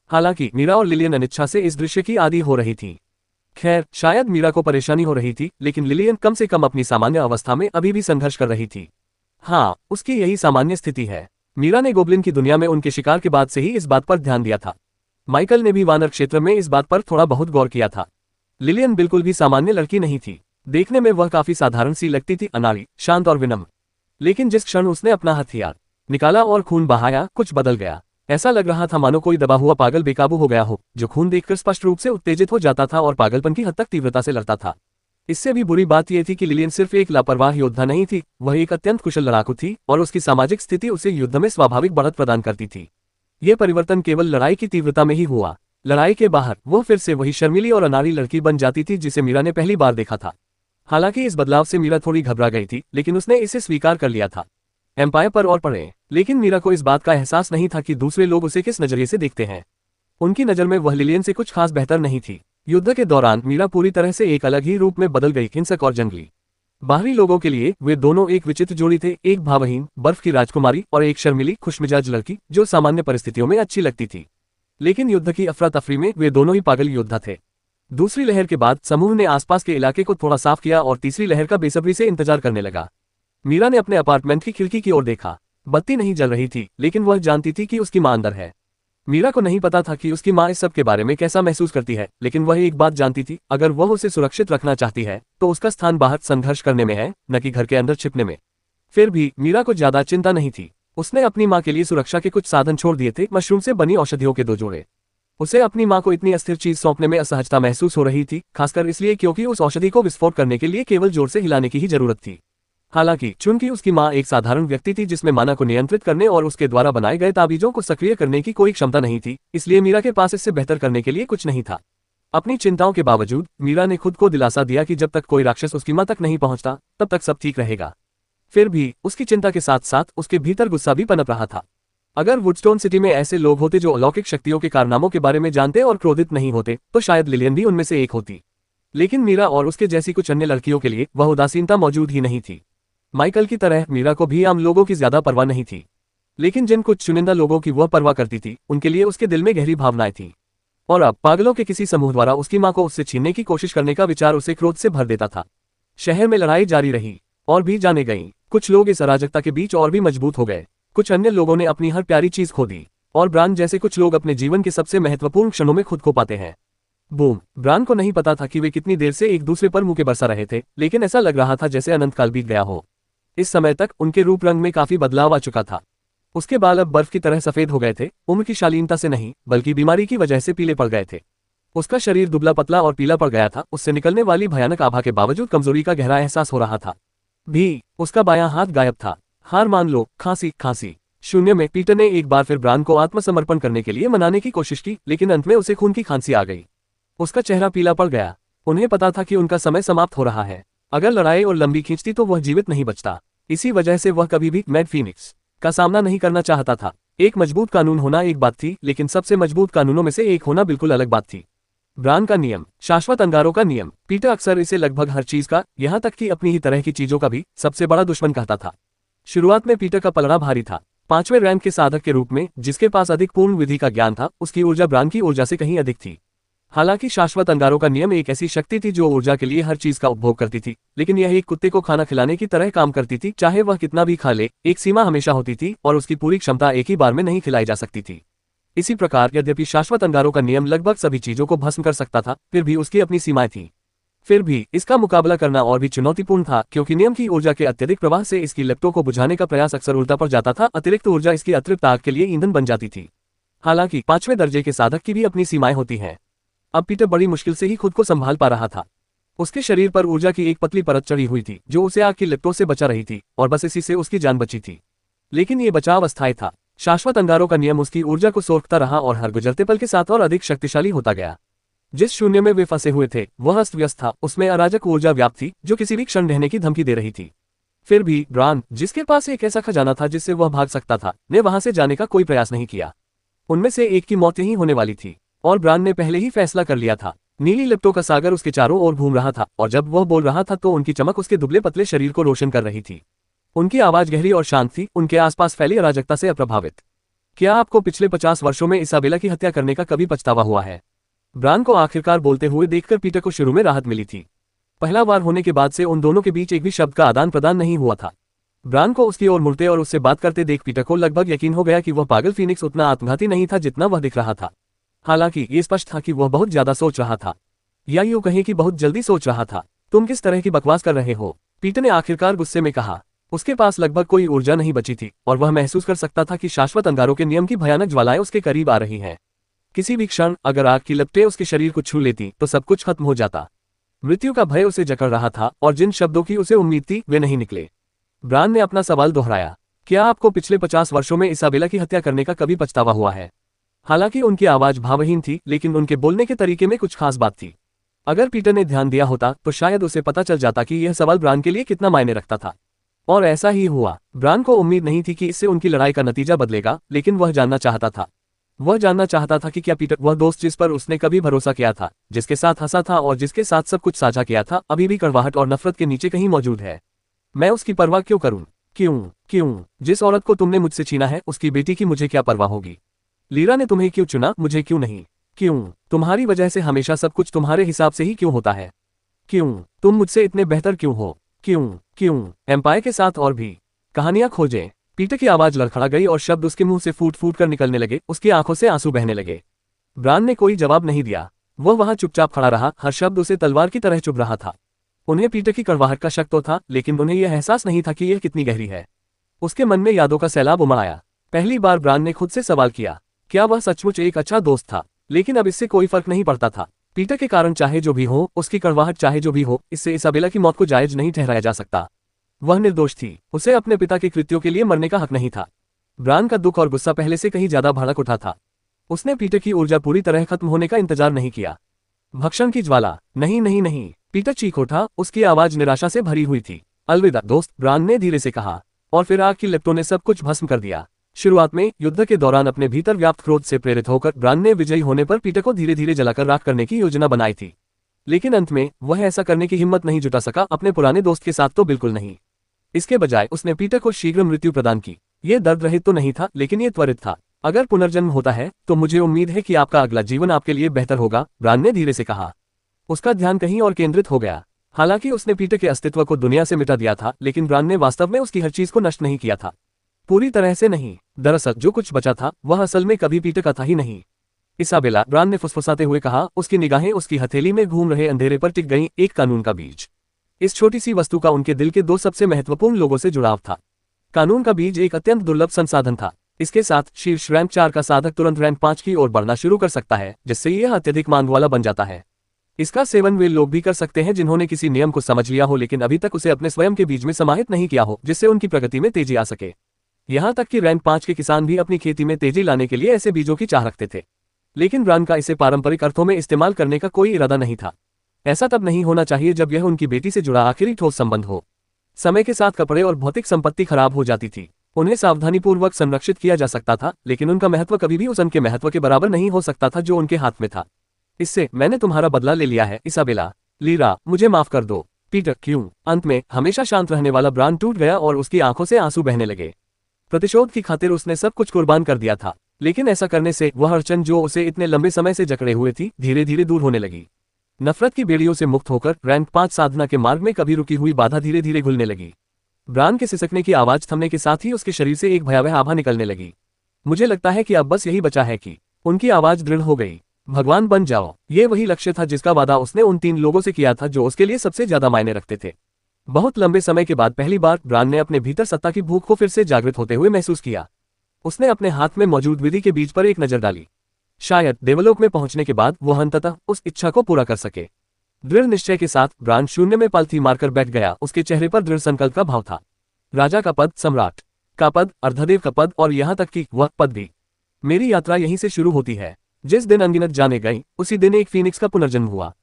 हालांकि मीरा और लिलियन अनिच्छा से इस दृश्य की आदी हो रही थी। खैर, शायद मीरा को परेशानी हो रही थी, लेकिन लिलियन कम से कम अपनी सामान्य अवस्था में अभी भी संघर्ष कर रही थी। हाँ, उसकी यही सामान्य स्थिति है। मीरा ने गोब्लिन की दुनिया में उनके शिकार के बाद से ही इस बात पर ध्यान दिया था। माइकल ने भी वानर क्षेत्र में इस बात पर थोड़ा बहुत गौर किया था। लिलियन बिल्कुल भी सामान्य लड़की नहीं थी। देखने में वह काफी साधारण सी लगती थी, अनाड़ी, शांत और विनम्र। लेकिन जिस क्षण उसने अपना हथियार निकाला और खून बहाया, कुछ बदल गया। ऐसा लग रहा था मानो कोई दबा हुआ पागल बेकाबू हो गया हो, जो खून देखकर स्पष्ट रूप से उत्तेजित हो जाता था और पागलपन की हद तक तीव्रता से लड़ता था। इससे भी बुरी बात यह थी कि लिलियन सिर्फ एक लापरवाह योद्धा नहीं थी, वह एक अत्यंत कुशल लड़ाकू थी और उसकी सामाजिक स्थिति उसे युद्ध में स्वाभाविक बढ़त प्रदान करती थी। यह परिवर्तन केवल लड़ाई की तीव्रता में ही हुआ। लड़ाई के बाहर वो फिर से वही शर्मीली और अनाड़ी लड़की बन जाती थी जिसे मीरा ने पहली बार देखा था। हालांकि इस बदलाव से मीरा थोड़ी घबरा गई थी, लेकिन उसने इसे स्वीकार कर लिया था। एम्पायर पर और पढ़े, लेकिन मीरा को इस बात का एहसास नहीं था कि दूसरे लोग उसे किस नजरिए से देखते हैं। उनकी नजर में वह लिलियन से कुछ खास बेहतर नहीं थी। युद्ध के दौरान मीरा पूरी तरह से एक अलग ही रूप में बदल गई, हिंसक और जंगली। बाहरी लोगों के लिए वे दोनों एक विचित्र जोड़ी थे, एक भावहीन बर्फ की राजकुमारी और एक शर्मिली खुशमिजाज लड़की जो सामान्य परिस्थितियों में अच्छी लगती थी, लेकिन युद्ध की अफरा तफरी में वे दोनों ही पागल योद्धा थे। दूसरी लहर के बाद समूह ने आसपास के इलाके को थोड़ा साफ किया और तीसरी लहर का बेसब्री से इंतजार करने लगा। मीरा ने अपने अपार्टमेंट की खिड़की की ओर देखा। बत्ती नहीं जल रही थी, लेकिन वह जानती थी कि उसकी मां अंदर है। मीरा को नहीं पता था कि उसकी मां इस सब के बारे में कैसा महसूस करती है, लेकिन वह एक बात जानती थी, अगर वह उसे सुरक्षित रखना चाहती है तो उसका स्थान बाहर संघर्ष करने में है, न कि घर के अंदर छिपने में। फिर भी मीरा को ज्यादा चिंता नहीं थी। उसने अपनी मां के लिए सुरक्षा के कुछ साधन छोड़ दिए थे, मशरूम से बनी औषधियों के 2 जोड़े। उसे अपनी मां को इतनी अस्थिर चीज सौंपने में असहजता महसूस हो रही थी, खासकर इसलिए क्योंकि उस औषधि को विस्फोट करने के लिए केवल जोर से हिलाने की ही जरूरत थी। हालांकि चूंकि उसकी मां एक साधारण व्यक्ति थी जिसमें माना को नियंत्रित करने और उसके द्वारा बनाए गए ताबीजों को सक्रिय करने की कोई क्षमता नहीं थी, इसलिए मीरा के पास इससे बेहतर करने के लिए कुछ नहीं था। अपनी चिंताओं के बावजूद मीरा ने खुद को दिलासा दिया कि जब तक कोई राक्षस उसकी मां तक नहीं पहुंचता तब तक सब ठीक रहेगा। फिर भी उसकी चिंता के साथ साथ उसके भीतर गुस्सा भी पनप रहा था। अगर वुडस्टोन सिटी में ऐसे लोग होते जो अलौकिक शक्तियों के कारनामों के बारे में जानते और क्रोधित नहीं होते, तो शायद लिलियन भी उनमें से एक होती। लेकिन मीरा और उसके जैसी कुछ अन्य लड़कियों के लिए वह उदासीनता मौजूद ही नहीं थी। माइकल की तरह मीरा को भी आम लोगों की ज्यादा परवाह नहीं थी, लेकिन जिन कुछ चुनिंदा लोगों की वह परवाह करती थी उनके लिए उसके दिल में गहरी भावनाएं थीं। और अब पागलों के किसी समूह द्वारा उसकी मां को उससे छीनने की कोशिश करने का विचार उसे क्रोध से भर देता था। शहर में लड़ाई जारी रही और भी जाने गईं। कुछ लोग इस अराजकता के बीच और भी मजबूत हो गए। कुछ अन्य लोगों ने अपनी हर प्यारी चीज खो दी, और ब्रान जैसे कुछ लोग अपने जीवन के सबसे महत्वपूर्ण क्षणों में खुद खो पाते हैं। बूम। ब्रान को नहीं पता था कि वे कितनी देर से एक दूसरे पर मुंह बरसा रहे थे, लेकिन ऐसा लग रहा था जैसे अनंत काल बीत गया हो। इस समय तक उनके रूप रंग में काफी बदलाव आ चुका था। उसके बाल अब बर्फ की तरह सफेद हो गए थे, उम्र की शालीनता से नहीं बल्कि बीमारी की वजह से पीले पड़ गए थे। उसका शरीर दुबला पतला और पीला पड़ गया था। उससे निकलने वाली भयानक आभा के बावजूद कमजोरी का गहरा एहसास हो रहा था। भी उसका बायां हाथ गायब था। हार मान लो। खांसी खांसी। शून्य में पीटर ने एक बार फिर ब्रान को आत्मसमर्पण करने के लिए मनाने की कोशिश की, लेकिन अंत में उसे खून की खांसी आ गई। उसका चेहरा पीला पड़ गया। उन्हें पता था कि उनका समय समाप्त हो रहा है। अगर लड़ाई और लंबी खींचती तो वह जीवित नहीं बचता। इसी वजह से वह कभी भी मैड फीनिक्स का सामना नहीं करना चाहता था। एक मजबूत कानून होना एक बात थी, लेकिन सबसे मजबूत कानूनों में से एक होना बिल्कुल अलग बात थी। ब्रान का नियम, शाश्वत अंगारों का नियम। पीटर अक्सर इसे लगभग हर चीज का, यहाँ तक कि अपनी ही तरह की चीजों का भी सबसे बड़ा दुश्मन कहता था। शुरुआत में पीटर का पलड़ा भारी था। 5वें रैंक के साधक के रूप में जिसके पास अधिक पूर्ण विधि का ज्ञान था, उसकी ऊर्जा ब्रान की ऊर्जा से कहीं अधिक थी। हालांकि शाश्वत अंगारों का नियम एक ऐसी शक्ति थी जो ऊर्जा के लिए हर चीज का उपभोग करती थी, लेकिन यह एक कुत्ते को खाना खिलाने की तरह काम करती थी। चाहे वह कितना भी खा ले, एक सीमा हमेशा होती थी और उसकी पूरी क्षमता एक ही बार में नहीं खिलाई जा सकती थी। इसी प्रकार यद्यपि शाश्वत अंगारों का नियम लगभग सभी चीजों को भस्म कर सकता था, फिर भी उसकी अपनी सीमाएं थीं। फिर भी इसका मुकाबला करना और भी चुनौतीपूर्ण था, क्योंकि नियम की ऊर्जा के अत्यधिक प्रवाह से इसकी लपटों को बुझाने का प्रयास अक्सर उल्टा पड़ जाता था। अतिरिक्त ऊर्जा इसकी अतिरिक्त आग के लिए ईंधन बन जाती थी। हालांकि 5वें दर्जे के साधक की भी अपनी सीमाएं होती हैं। अब पीटर बड़ी मुश्किल से ही खुद को संभाल पा रहा था। उसके शरीर पर ऊर्जा की एक पतली परत चढ़ी हुई थी जो उसे आग की लपटों से बचा रही थी, और बस इसी से उसकी जान बची थी। लेकिन ये बचाव अस्थायी था। शाश्वत अंगारों का नियम उसकी ऊर्जा को सोखता रहा और हर गुजरते पल के साथ और अधिक शक्तिशाली होता गया। जिस शून्य में वे फंसे हुए थे वह अस्त व्यस्त था। उसमें अराजक ऊर्जा व्याप्त थी जो किसी भी क्षण रहने की धमकी दे रही थी। फिर भी ब्रान, जिसके पास एक ऐसा खजाना था जिससे वह भाग सकता था, ने वहां से जाने का कोई प्रयास नहीं किया। उनमें से एक की मौत यहीं होने वाली थी, और ब्रान ने पहले ही फैसला कर लिया था। नीली लिप्टों का सागर उसके चारों ओर घूम रहा था, और जब वह बोल रहा था तो उनकी चमक उसके दुबले पतले शरीर को रोशन कर रही थी। उनकी आवाज गहरी और शांत थी, उनके आसपास फैली अराजकता से अप्रभावित। क्या आपको पिछले 50 वर्षों में इसाबेला की हत्या करने का कभी पछतावा हुआ है? ब्रान को आखिरकार बोलते हुए देखकर पीटर को शुरू में राहत मिली थी। पहला बार होने के बाद से उन दोनों के बीच एक भी शब्द का आदान प्रदान नहीं हुआ था। ब्रान को उसकी ओर मुड़ते और उससे बात करते देख पीटर को लगभग यकीन हो गया कि वह पागल फीनिक्स उतना आत्मघाती नहीं था जितना वह दिख रहा था। हालांकि ये स्पष्ट था कि वह बहुत ज्यादा सोच रहा था, या यूं कहें कि बहुत जल्दी सोच रहा था। तुम किस तरह की बकवास कर रहे हो? पीटर ने आखिरकार गुस्से में कहा। उसके पास लगभग कोई ऊर्जा नहीं बची थी, और वह महसूस कर सकता था कि शाश्वत अंगारों के नियम की भयानक ज्वालाएं उसके करीब आ रही हैं। किसी भी क्षण अगर आग की लपटें उसके शरीर को छू लेती तो सब कुछ खत्म हो जाता। मृत्यु का भय उसे जकड़ रहा था, और जिन शब्दों की उसे उम्मीद थी वे नहीं निकले। ब्रान ने अपना सवाल दोहराया। क्या आपको पिछले 50 वर्षों में इसाबेला की हत्या करने का कभी पछतावा हुआ है? हालांकि उनकी आवाज भावहीन थी, लेकिन उनके बोलने के तरीके में कुछ खास बात थी। अगर पीटर ने ध्यान दिया होता तो शायद उसे पता चल जाता कि यह सवाल ब्रान के लिए कितना मायने रखता था। और ऐसा ही हुआ। ब्रान को उम्मीद नहीं थी कि इससे उनकी लड़ाई का नतीजा बदलेगा, लेकिन वह जानना चाहता था। वह जानना चाहता था कि क्या पीटर, वह दोस्त जिस पर उसने कभी भरोसा किया था, जिसके साथ हंसा था और जिसके साथ सब कुछ साझा किया था, अभी भी कड़वाहट और नफरत के नीचे कहीं मौजूद है। मैं उसकी परवाह क्यों करूं? क्यों? जिस औरत को तुमने मुझसे छीना है, उसकी बेटी की मुझे क्या परवाह होगी? लीरा ने तुम्हें क्यों चुना, मुझे क्यों नहीं? क्यों? तुम्हारी वजह से हमेशा सब कुछ तुम्हारे हिसाब से ही क्यों होता है? क्यों? तुम मुझसे इतने बेहतर क्यों हो? क्यों? एम्पायर के साथ और भी कहानियां खोजें। पीटर की आवाज लड़खड़ा गई और शब्द उसके मुंह से फूट फूट कर निकलने लगे, उसकी आंखों से आंसू बहने लगे। ब्रान ने कोई जवाब नहीं दिया। वह वहां चुपचाप खड़ा रहा, हर शब्द उसे तलवार की तरह चुभ रहा था। उन्हें पीटर की कड़वाहट का शक तो था, लेकिन उन्हें यह एहसास नहीं था कि यह कितनी गहरी है। उसके मन में यादों का सैलाब उमड़ आया। पहली बार ब्रान ने खुद से सवाल किया, क्या वह सचमुच एक अच्छा दोस्त था? लेकिन अब इससे कोई फर्क नहीं पड़ता था। पीटर के कारण चाहे जो भी हो, उसकी कड़वाहट चाहे जो भी हो, इससे इसाबेला की मौत को जायज नहीं ठहराया जा सकता। वह निर्दोष थी, उसे अपने पिता के कृत्यों के लिए मरने का हक नहीं था। ब्रान का दुख और गुस्सा पहले से कहीं ज्यादा भड़क उठा था। उसने पीटर की ऊर्जा पूरी तरह खत्म होने का इंतजार नहीं किया। भक्षण की ज्वाला, नहीं। पीटर चीख उठा, उसकी आवाज निराशा से भरी हुई थी। अलविदा दोस्त, ब्रान ने धीरे से कहा, और फिर आग की लपटों ने सब कुछ भस्म कर दिया। शुरुआत में युद्ध के दौरान अपने भीतर व्याप्त क्रोध से प्रेरित होकर ब्रान ने विजयी होने पर पीटर को धीरे धीरे जलाकर राख करने की योजना बनाई थी। लेकिन अंत में वह ऐसा करने की हिम्मत नहीं जुटा सका, अपने पुराने दोस्त के साथ तो बिल्कुल नहीं। इसके बजाय उसने पीटर को शीघ्र मृत्यु प्रदान की। यह दर्द रहित तो नहीं था, लेकिन यह त्वरित था। अगर पुनर्जन्म होता है तो मुझे उम्मीद है कि आपका अगला जीवन आपके लिए बेहतर होगा, ब्रान ने धीरे से कहा। उसका ध्यान कहीं और केंद्रित हो गया। हालांकि उसने पीटर के अस्तित्व को दुनिया से मिटा दिया था, लेकिन ब्रान ने वास्तव में उसकी हर चीज को नष्ट नहीं किया था। पूरी तरह से नहीं। दरअसल जो कुछ बचा था वह असल में कभी पीटर का था ही नहीं। इसाबेला, ब्रान ने फुसफुसाते हुए कहा, उसकी निगाहें उसकी हथेली में घूम रहे अंधेरे पर टिक गईं, एक कानून का बीज। इस छोटी सी वस्तु का उनके दिल के दो सबसे महत्वपूर्ण लोगों से जुड़ाव था। कानून का बीज एक अत्यंत दुर्लभ संसाधन था। इसके साथ शीर्ष रैंक 4 का साधक तुरंत रैंक 5 की ओर बढ़ना शुरू कर सकता है, जिससे यह अत्यधिक मांग वाला बन जाता है। इसका सेवन वे लोग भी कर सकते हैं जिन्होंने किसी नियम को समझ लिया हो, लेकिन अभी तक उसे अपने स्वयं के बीज में समाहित नहीं किया हो, जिससे उनकी प्रगति में तेजी आ सके। यहाँ तक कि रैंक 5 के किसान भी अपनी खेती में तेजी लाने के लिए ऐसे बीजों की चाह रखते थे। लेकिन ब्रान का इसे पारंपरिक अर्थों में इस्तेमाल करने का कोई इरादा नहीं था। ऐसा तब नहीं होना चाहिए जब यह उनकी बेटी से जुड़ा आखिरी ठोस संबंध हो। समय के साथ कपड़े और भौतिक संपत्ति खराब हो जाती थी। उन्हें सावधानीपूर्वक संरक्षित किया जा सकता था, लेकिन उनका महत्व कभी भी उस अन्न के महत्व के बराबर नहीं हो सकता था जो उनके हाथ में था। इससे मैंने तुम्हारा बदला ले लिया है इसाबेला। लीरा, मुझे माफ कर दो। पीटर, क्यों? अंत में हमेशा शांत रहने वाला ब्रान टूट गया और उसकी आंखों से आंसू बहने लगे। प्रतिशोध की खातिर उसने सब कुछ कुर्बान कर दिया था, लेकिन ऐसा करने से वह अड़चन जो उसे इतने लंबे समय से जकड़े हुए थी, धीरे धीरे दूर होने लगी। नफरत की बेड़ियों से मुक्त होकर रैंक 5 साधना के मार्ग में कभी रुकी हुई बाधा धीरे धीरे घुलने लगी। ब्रान के सिसकने की आवाज थमने के साथ ही उसके शरीर से एक भयावह आभा निकलने लगी। मुझे लगता है कि अब बस यही बचा है कि उनकी आवाज दृढ़ हो गई। भगवान बन जाओ। ये वही लक्ष्य था जिसका वादा उसने उन 3 लोगों से किया था जो उसके लिए सबसे ज्यादा मायने रखते थे। बहुत लंबे समय के बाद पहली बार ब्रान ने अपने भीतर सत्ता की भूख को फिर से जागृत होते हुए महसूस किया। उसने अपने हाथ में मौजूद विधि के बीज पर एक नजर डाली। शायद देवलोक में पहुंचने के बाद वह अंततः उस इच्छा को पूरा कर सके। दृढ़ निश्चय के साथ ब्रान शून्य में पालथी मारकर बैठ गया। उसके चेहरे पर दृढ़ संकल्प का भाव था। राजा का पद, सम्राट का पद, अर्धदेव का पद और यहाँ तक कि वह पद भी। मेरी यात्रा यहीं से शुरू होती है। जिस दिन अनगिनत जाने गई, उसी दिन एक फीनिक्स का पुनर्जन्म हुआ।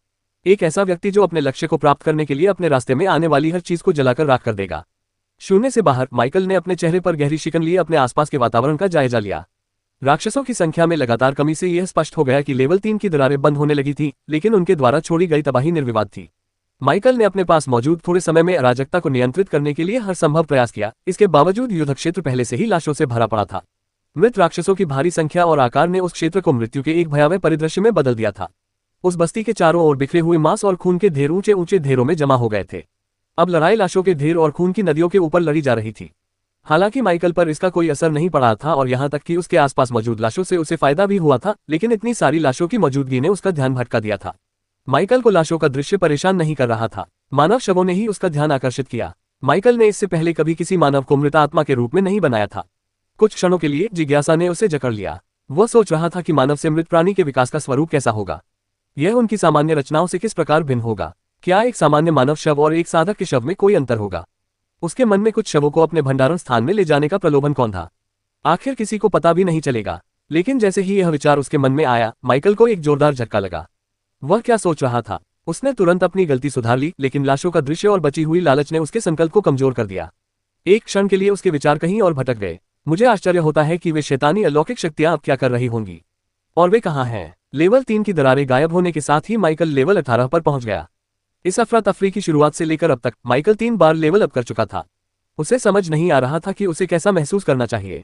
एक ऐसा व्यक्ति जो अपने लक्ष्य को प्राप्त करने के लिए अपने रास्ते में आने वाली हर चीज को जलाकर राख कर देगा। शून्य से बाहर माइकल ने अपने चेहरे पर गहरी शिकन लिए अपने आसपास के वातावरण का जायजा लिया। राक्षसों की संख्या में लगातार कमी से यह स्पष्ट हो गया कि लेवल 3 की दरारें बंद होने लगी थी, लेकिन उनके द्वारा छोड़ी गई तबाही निर्विवाद थी। माइकल ने अपने पास मौजूद थोड़े समय में अराजकता को नियंत्रित करने के लिए हर संभव प्रयास किया। इसके बावजूद युद्ध क्षेत्र पहले से ही लाशों से भरा पड़ा था। मृत राक्षसों की भारी संख्या और आकार ने उस क्षेत्र को मृत्यु के एक भयावह परिदृश्य में बदल दिया था। उस बस्ती के चारों ओर बिखरे हुए मांस और खून के ढेर ऊंचे ऊंचे ढेरों में जमा हो गए थे। अब लड़ाई लाशों के ढेर और खून की नदियों के ऊपर लड़ी जा रही थी। हालांकि माइकल पर इसका कोई असर नहीं पड़ा था और यहाँ तक कि उसके आसपास मौजूद लाशों से उसे फायदा भी हुआ था, लेकिन इतनी सारी लाशों की मौजूदगी ने उसका ध्यान भटका दिया था। माइकल को लाशों का दृश्य परेशान नहीं कर रहा था, मानव शवों ने ही उसका ध्यान आकर्षित किया। माइकल ने इससे पहले कभी किसी मानव को मृत आत्मा के रूप में नहीं बनाया था। कुछ क्षणों के लिए जिज्ञासा ने उसे जकड़ लिया। वह सोच रहा था कि मानव से मृत प्राणी के विकास का स्वरूप कैसा होगा। यह उनकी सामान्य रचनाओं से किस प्रकार भिन्न होगा। क्या एक सामान्य मानव शव और एक साधक के शव में कोई अंतर होगा? उसके मन में कुछ शवों को अपने भंडारण स्थान में ले जाने का प्रलोभन कौन था? आखिर किसी को पता भी नहीं चलेगा। लेकिन जैसे ही यह विचार उसके मन में आया, माइकल को एक जोरदार झटका लगा। वह क्या सोच रहा था? उसने तुरंत अपनी गलती सुधार ली, लेकिन लाशों का दृश्य और बची हुई लालच ने उसके संकल्प को कमजोर कर दिया। एक क्षण के लिए उसके विचार कहीं और भटक गए। मुझे आश्चर्य होता है कि वे शैतानी अलौकिक शक्तियां अब क्या कर रही होंगी। और वे कहाँ हैं? लेवल 3 की दरारें गायब होने के साथ ही माइकल लेवल 18 पर पहुंच गया। इस अफरा तफरी की शुरुआत से लेकर अब तक माइकल 3 बार लेवल अप कर चुका था। उसे समझ नहीं आ रहा था कि उसे कैसा महसूस करना चाहिए।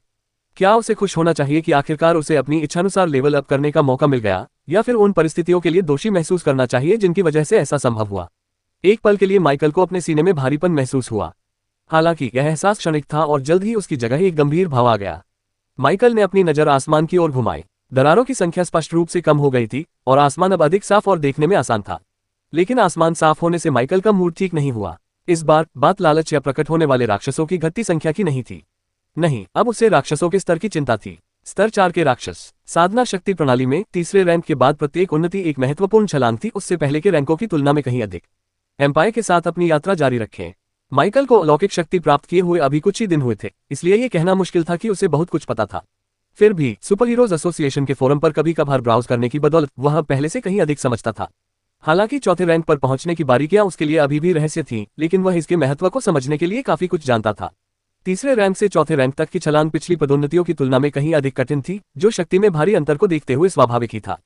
क्या उसे खुश होना चाहिए कि आखिरकार उसे अपनी इच्छानुसार लेवल अप करने का मौका मिल गया, या फिर उन परिस्थितियों के लिए दोषी महसूस करना चाहिए जिनकी वजह से ऐसा संभव हुआ। एक पल के लिए माइकल को अपने सीने में भारीपन महसूस हुआ। हालांकि यह एहसास क्षणिक था और जल्द ही उसकी जगह एक गंभीर भाव आ गया। माइकल ने अपनी नजर आसमान की ओर घुमाई। दरारों की संख्या स्पष्ट रूप से कम हो गई थी और आसमान अब अधिक साफ और देखने में आसान था। लेकिन आसमान साफ होने से माइकल का मूड ठीक नहीं हुआ। इस बार बात लालच या प्रकट होने वाले राक्षसों की घटती संख्या की नहीं थी। नहीं, अब उसे राक्षसों के स्तर की चिंता थी। स्तर 4 के राक्षस। साधना शक्ति प्रणाली में तीसरे रैंक के बाद प्रत्येक उन्नति एक महत्वपूर्ण छलांग थी, उससे पहले के रैंकों की तुलना में कहीं अधिक। एम्पायर के साथ अपनी यात्रा जारी रखें। माइकल को अलौकिक शक्ति प्राप्त किए हुए अभी कुछ ही दिन हुए थे, इसलिए यह कहना मुश्किल था कि उसे बहुत कुछ पता था। फिर भी सुपर हीरोज एसोसिएशन के फोरम पर कभी कभार ब्राउज करने की बदौलत वह पहले से कहीं अधिक समझता था। हालांकि चौथे रैंक पर पहुंचने की बारीकियां उसके लिए अभी भी रहस्य थीं, लेकिन वह इसके महत्व को समझने के लिए काफी कुछ जानता था। तीसरे रैंक से चौथे रैंक तक की छलांग पिछली पदोन्नतियों की तुलना में कहीं अधिक कठिन थी, जो शक्ति में भारी अंतर को देखते हुए स्वाभाविक ही था।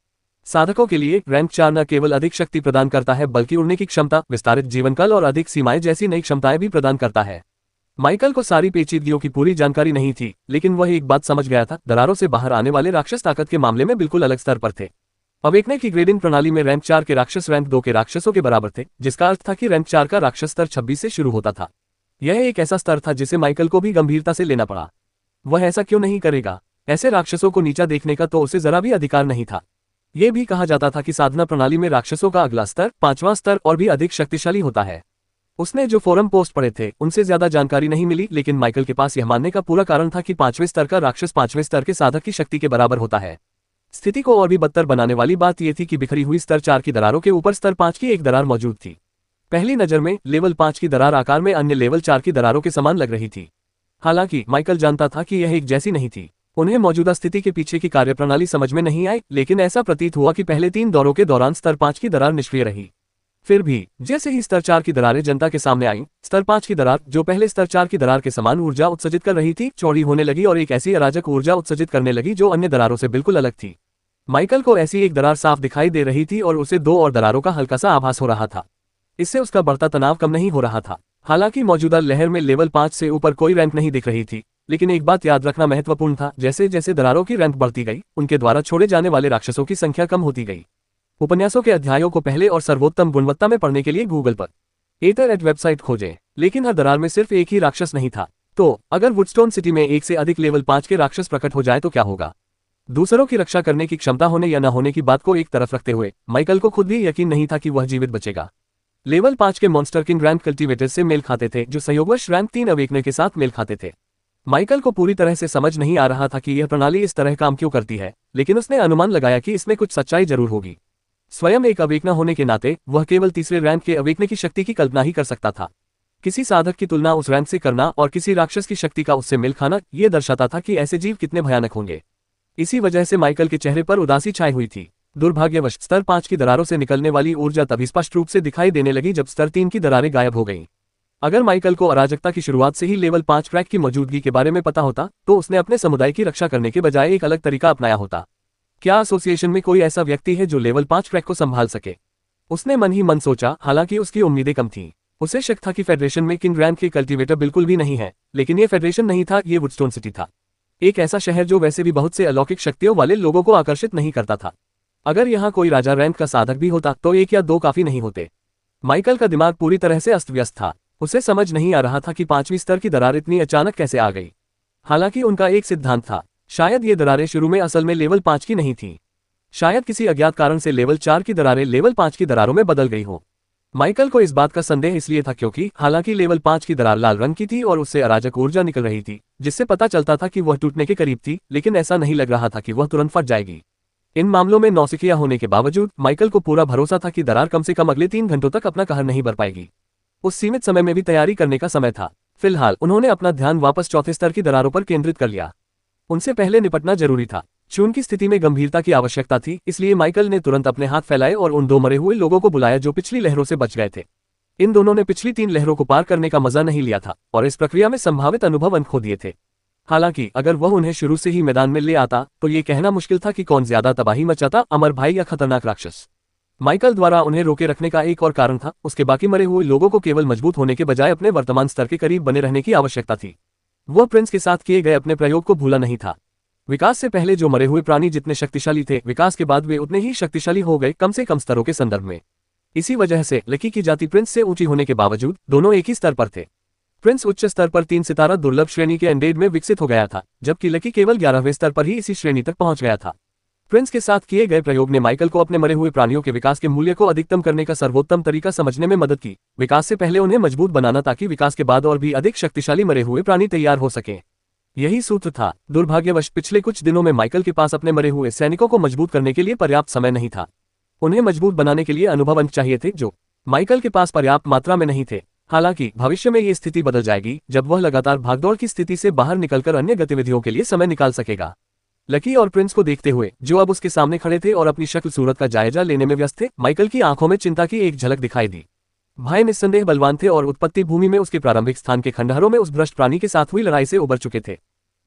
साधकों के लिए रैंक 4 न केवल अधिक शक्ति प्रदान करता है, बल्कि उड़ने की क्षमता, विस्तारित जीवनकाल और अधिक सीमाएं जैसी नई क्षमताएं भी प्रदान करता है। माइकल को सारी पेचीदगियों की पूरी जानकारी नहीं थी, लेकिन वह एक बात समझ गया था, दरारों से बाहर आने वाले राक्षस ताकत के मामले में बिल्कुल अलग स्तर पर थे। अवेकने की ग्रेडिंग प्रणाली में रैंक 4 के राक्षस रैंक 2 के राक्षसों के बराबर थे, जिसका अर्थ था कि रैंक 4 का राक्षस स्तर 26 से शुरू होता था। यह एक ऐसा स्तर था जिसे माइकल को भी गंभीरता से लेना पड़ा। वह ऐसा क्यों नहीं करेगा? ऐसे राक्षसों को नीचा देखने का तो उसे जरा भी अधिकार नहीं था। यह भी कहा जाता था कि साधना प्रणाली में राक्षसों का अगला स्तर, 5वां स्तर, और भी अधिक शक्तिशाली होता है। उसने जो फोरम पोस्ट पढ़े थे उनसे ज्यादा जानकारी नहीं मिली, लेकिन माइकल के पास यह मानने का पूरा कारण था कि 5वें स्तर का राक्षस 5वें स्तर के साधक की शक्ति के बराबर होता है। स्थिति को और भी बदतर बनाने वाली बात यह थी कि बिखरी हुई स्तर 4 की दरारों के ऊपर स्तर 5 की एक दरार मौजूद थी। पहली नजर में लेवल 5 की दरार आकार में अन्य लेवल 4 की दरारों के समान लग रही थी। हालांकि माइकल जानता था कि यह एक जैसी नहीं थी। उन्हें मौजूदा स्थिति के पीछे की कार्यप्रणाली समझ में नहीं आई, लेकिन ऐसा प्रतीत हुआ कि पहले 3 दौरों के दौरान स्तर 5 की दरार निष्क्रिय रही। फिर भी जैसे ही स्तर 4 की दरारें जनता के सामने आईं, स्तर 5 की दरार, जो पहले स्तर 4 की दरार के समान ऊर्जा उत्सर्जित कर रही थी, चौड़ी होने लगी और एक ऐसी अराजक ऊर्जा उत्सर्जित करने लगी जो अन्य दरारों से बिल्कुल अलग थी। माइकल को ऐसी एक दरार साफ दिखाई दे रही थी और उसे 2 और दरारों का हल्का सा आभास हो रहा था। इससे उसका बढ़ता तनाव कम नहीं हो रहा था। हालांकि मौजूदा लहर में लेवल 5 से ऊपर कोई रैंक नहीं दिख रही थी, लेकिन एक बात याद रखना महत्वपूर्ण था, जैसे जैसे दरारों की रैंक बढ़ती गई, उनके द्वारा छोड़े जाने वाले राक्षसों की संख्या कम होती गई। उपन्यासों के अध्यायों को पहले और सर्वोत्तम गुणवत्ता में पढ़ने के लिए गूगल पर एथर वेबसाइट खोजें। लेकिन हर दरार में सिर्फ एक ही राक्षस नहीं था। तो अगर वुडस्टोन सिटी में एक से अधिक लेवल 5 के राक्षस प्रकट हो जाए तो क्या होगा? दूसरों की रक्षा करने की क्षमता होने या न होने की बात को एक तरफ रखते हुए माइकल को खुद भी यकीन नहीं था कि वह जीवित बचेगा। लेवल 5 के मॉन्स्टर किंग रैंक कल्टीवेटर से मेल खाते थे, जो संयोगवश रैंक 3 अवेकने के साथ मेल खाते थे। माइकल को पूरी तरह से समझ नहीं आ रहा था कि यह प्रणाली इस तरह काम क्यों करती है, लेकिन उसने अनुमान लगाया कि इसमें कुछ सच्चाई जरूर होगी। स्वयं एक अवेकना होने के नाते वह केवल तीसरे रैंक के अवेकने की शक्ति की कल्पना ही कर सकता था। किसी साधक की तुलना उस रैंक से करना और किसी राक्षस की शक्ति का उससे मेल खाना, यह दर्शाता था कि ऐसे जीव कितने भयानक होंगे। इसी वजह से माइकल के चेहरे पर उदासी छाई हुई थी। दुर्भाग्यवश स्तर 5 की दरारों से निकलने वाली ऊर्जा तभी स्पष्ट रूप से दिखाई देने लगी जब स्तर 3 की दरारें गायब हो गईं। अगर माइकल को अराजकता की शुरुआत से ही लेवल 5 ट्रैक की मौजूदगी के बारे में पता होता, तो उसने अपने समुदाय की रक्षा करने के बजाय एक अलग तरीका अपनाया होता। क्या एसोसिएशन में कोई ऐसा व्यक्ति है जो लेवल 5 ट्रैक को संभाल सके? उसने मन ही मन सोचा, हालांकि उसकी उम्मीदें कम थीं। उसे शक था कि फेडरेशन में किंग रैंक के कल्टीवेटर बिल्कुल भी नहीं है, लेकिन यह फेडरेशन नहीं था, ये वुडस्टोन सिटी था। एक ऐसा शहर जो वैसे भी बहुत से अलौकिक शक्तियों वाले लोगों को आकर्षित नहीं करता था। अगर यहाँ कोई राजा रैंक का साधक भी होता तो 1 या 2 काफी नहीं होते। माइकल का दिमाग पूरी तरह से अस्त व्यस्त था। उसे समझ नहीं आ रहा था कि 5वीं स्तर की दरार इतनी अचानक कैसे आ गई। हालांकि उनका एक सिद्धांत था, शायद ये दरारें शुरू में असल में लेवल 5 की नहीं थीं। शायद किसी अज्ञात कारण से लेवल 4 की दरारें लेवल 5 की दरारों में बदल गई हो। माइकल को इस बात का संदेह इसलिए था क्योंकि हालांकि लेवल 5 की दरार लाल रंग की थी और उससे अराजक ऊर्जा निकल रही थी, जिससे पता चलता था कि वह टूटने के करीब थी, लेकिन ऐसा नहीं लग रहा था कि वह तुरंत फट जाएगी। इन मामलों में नौसिखिया होने के बावजूद माइकल को पूरा भरोसा था कि दरार कम से कम अगले 3 घंटों तक अपना कहर नहीं भर पाएगी। उस सीमित समय में भी तैयारी करने का समय था। फिलहाल उन्होंने अपना ध्यान वापस चौथे स्तर की दरारों पर केंद्रित कर लिया। उनसे पहले निपटना जरूरी था। चून की स्थिति में गंभीरता की आवश्यकता थी, इसलिए माइकल ने तुरंत अपने हाथ फैलाए और उन 2 मरे हुए लोगों को बुलाया जो पिछली लहरों से बच गए थे। इन दोनों ने पिछली 3 लहरों को पार करने का मजा नहीं लिया था और इस प्रक्रिया में संभावित अनुभव खो दिए थे। हालांकि अगर वह उन्हें शुरू से ही मैदान में ले आता तो ये कहना मुश्किल था कि कौन ज्यादा तबाही मचाता, अमर भाई या खतरनाक राक्षस। माइकल द्वारा उन्हें रोके रखने का एक और कारण था, उसके बाकी मरे हुए लोगों को केवल मजबूत होने के बजाय अपने वर्तमान स्तर के करीब बने रहने की आवश्यकता थी। वह प्रिंस के साथ किए गए अपने प्रयोग को भूला नहीं था। विकास से पहले जो मरे हुए प्राणी जितने शक्तिशाली थे, विकास के बाद वे उतने ही शक्तिशाली हो गए, कम से कम स्तरों के संदर्भ में। इसी वजह से लकी की जाति प्रिंस से ऊंची होने के बावजूद दोनों एक ही स्तर पर थे। प्रिंस उच्च स्तर पर 3 सितारा दुर्लभ श्रेणी के एंडेड में विकसित हो गया था, जबकि लकी केवल 11वें स्तर पर ही इसी श्रेणी तक पहुंच गया था। प्रिंस के साथ किए गए प्रयोग ने माइकल को अपने मरे हुए प्राणियों के विकास के मूल्य को अधिकतम करने का सर्वोत्तम तरीका समझने में मदद की। विकास से पहले उन्हें मजबूत बनाना ताकि विकास के बाद और भी अधिक शक्तिशाली मरे हुए प्राणी तैयार हो सके। यही सूत्र था। दुर्भाग्यवश पिछले कुछ दिनों में माइकल के पास अपने मरे हुए सैनिकों को मजबूत करने के लिए पर्याप्त समय नहीं था। उन्हें मजबूत बनाने के लिए अनुभव अंक चाहिए थे, जो माइकल के पास पर्याप्त मात्रा में नहीं थे। हालांकि भविष्य में ये स्थिति बदल जाएगी जब वह लगातार भागदौड़ की स्थिति से बाहर निकलकर अन्य गतिविधियों के लिए समय निकाल सकेगा। लकी और प्रिंस को देखते हुए, जो अब उसके सामने खड़े थे और अपनी शक्ल सूरत का जायजा लेने में व्यस्त थे, माइकल की आंखों में चिंता की एक झलक दिखाई दी। भाई निस्संदेह बलवान थे और उत्पत्ति भूमि में उसके प्रारंभिक स्थान के खंडहरों में उस भ्रष्ट प्राणी के साथ हुई लड़ाई से उबर चुके थे।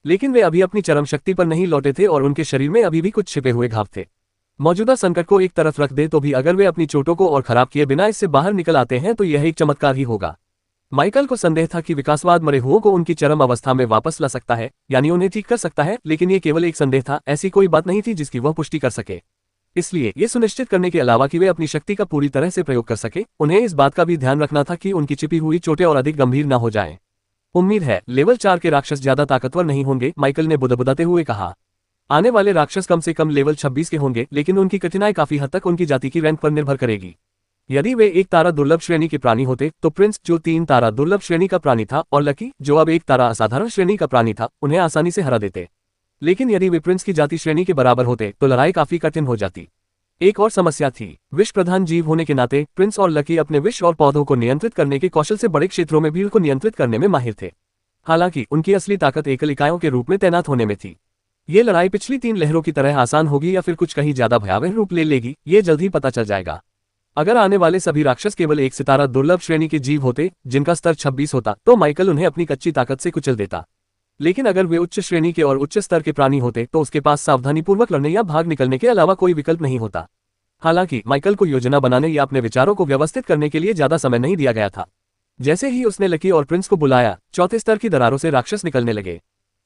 लेकिन वे अभी अपनी चरम शक्ति पर नहीं लौटे थे और उनके शरीर में अभी भी कुछ छिपे हुए घाव थे। मौजूदा संकट को एक तरफ रख दे तो भी अगर वे अपनी चोटों को और खराब किए बिना इससे बाहर निकल आते हैं तो यह एक चमत्कार ही होगा। माइकल को संदेह था कि विकासवाद मरे हुओं को उनकी चरम अवस्था में वापस ला सकता है, यानी उन्हें ठीक कर सकता है, लेकिन ये केवल एक संदेह था, ऐसी कोई बात नहीं थी जिसकी वह पुष्टि कर सके। इसलिए ये सुनिश्चित करने के अलावा कि वे अपनी शक्ति का पूरी तरह से प्रयोग कर सके, उन्हें इस बात का भी ध्यान रखना था कि उनकी छिपी हुई चोटें और अधिक गंभीर न हो जाएं। उम्मीद है लेवल 4 के राक्षस ज्यादा ताकतवर नहीं होंगे, माइकल ने बुदबुदाते हुए कहा। आने वाले राक्षस कम से कम लेवल 26 के होंगे, लेकिन उनकी कठिनाई काफी हद तक उनकी जाति की रैंक पर निर्भर करेगी। यदि वे 1 तारा दुर्लभ श्रेणी के प्राणी होते तो प्रिंस, जो 3 तारा दुर्लभ श्रेणी का प्राणी था, और लकी, जो अब 1 तारा असाधारण श्रेणी का प्राणी था, उन्हें आसानी से हरा देते। लेकिन यदि वे प्रिंस की जाति श्रेणी के बराबर होते तो लड़ाई काफी कठिन हो जाती। एक और समस्या थी, विष प्रधान जीव होने के नाते प्रिंस और लकी अपने विष और पौधों को नियंत्रित करने के कौशल से बड़े क्षेत्रों में भीड़ को नियंत्रित करने में माहिर थे। हालांकि उनकी असली ताकत एकल इकाइयों के रूप में तैनात होने में थी। ये लड़ाई पिछली 3 लहरों की तरह आसान होगी या फिर कुछ कहीं ज्यादा भयावह रूप ले लेगी, ये जल्द ही पता चल जाएगा। अगर आने वाले सभी राक्षस केवल 1 सितारा दुर्लभ श्रेणी के जीव होते जिनका स्तर 26 होता तो माइकल उन्हें अपनी कच्ची ताकत से कुचल देता। लेकिन अगर वे उच्च श्रेणी के और उच्च स्तर के प्राणी होते तो उसके पास सावधानीपूर्वक लड़ने या भाग निकलने के अलावा कोई विकल्प नहीं होता। हालांकि माइकल को योजना बनाने या अपने विचारों को व्यवस्थित करने के लिए ज्यादा समय नहीं दिया गया था। जैसे ही उसने लकी और प्रिंस को बुलाया, 4थे स्तर की दरारों से राक्षस निकलने लगे।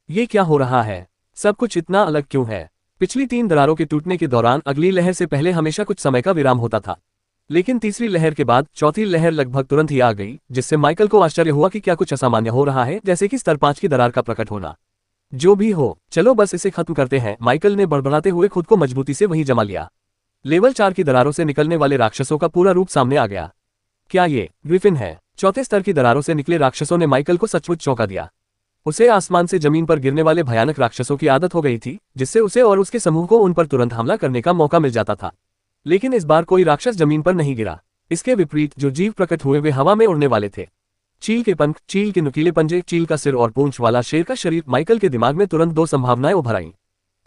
ये क्या हो रहा है? सब कुछ इतना अलग क्यों है? पिछली 3 दरारों के टूटने के दौरान अगली लहर से पहले हमेशा कुछ समय का विराम होता था, लेकिन तीसरी लहर के बाद चौथी लहर लगभग तुरंत ही आ गई, जिससे माइकल को आश्चर्य हुआ कि क्या कुछ असामान्य हो रहा है, जैसे कि स्तर 5 की दरार का प्रकट होना। जो भी हो, चलो बस इसे खत्म करते हैं, माइकल ने बड़बड़ाते हुए खुद को मजबूती से वहीं जमा लिया। लेवल 4 की दरारों से निकलने वाले राक्षसों का पूरा रूप सामने आ गया। क्या ये ग्रिफिन है? 4थे स्तर की दरारों से निकले राक्षसों ने माइकल को सचमुच चौंका दिया। उसे आसमान से जमीन पर गिरने वाले भयानक राक्षसों की आदत हो गई थी, जिससे उसे और उसके समूह को उन पर तुरंत हमला करने का मौका मिल जाता था। लेकिन इस बार कोई राक्षस जमीन पर नहीं गिरा। इसके विपरीत जो जीव प्रकट हुए वे हवा में उड़ने वाले थे। चील के पंख, चील के नुकीले पंजे, चील का सिर और पूंछ वाला शेर का शरीर। माइकल के दिमाग में तुरंत 2 संभावनाएं उभर आईं।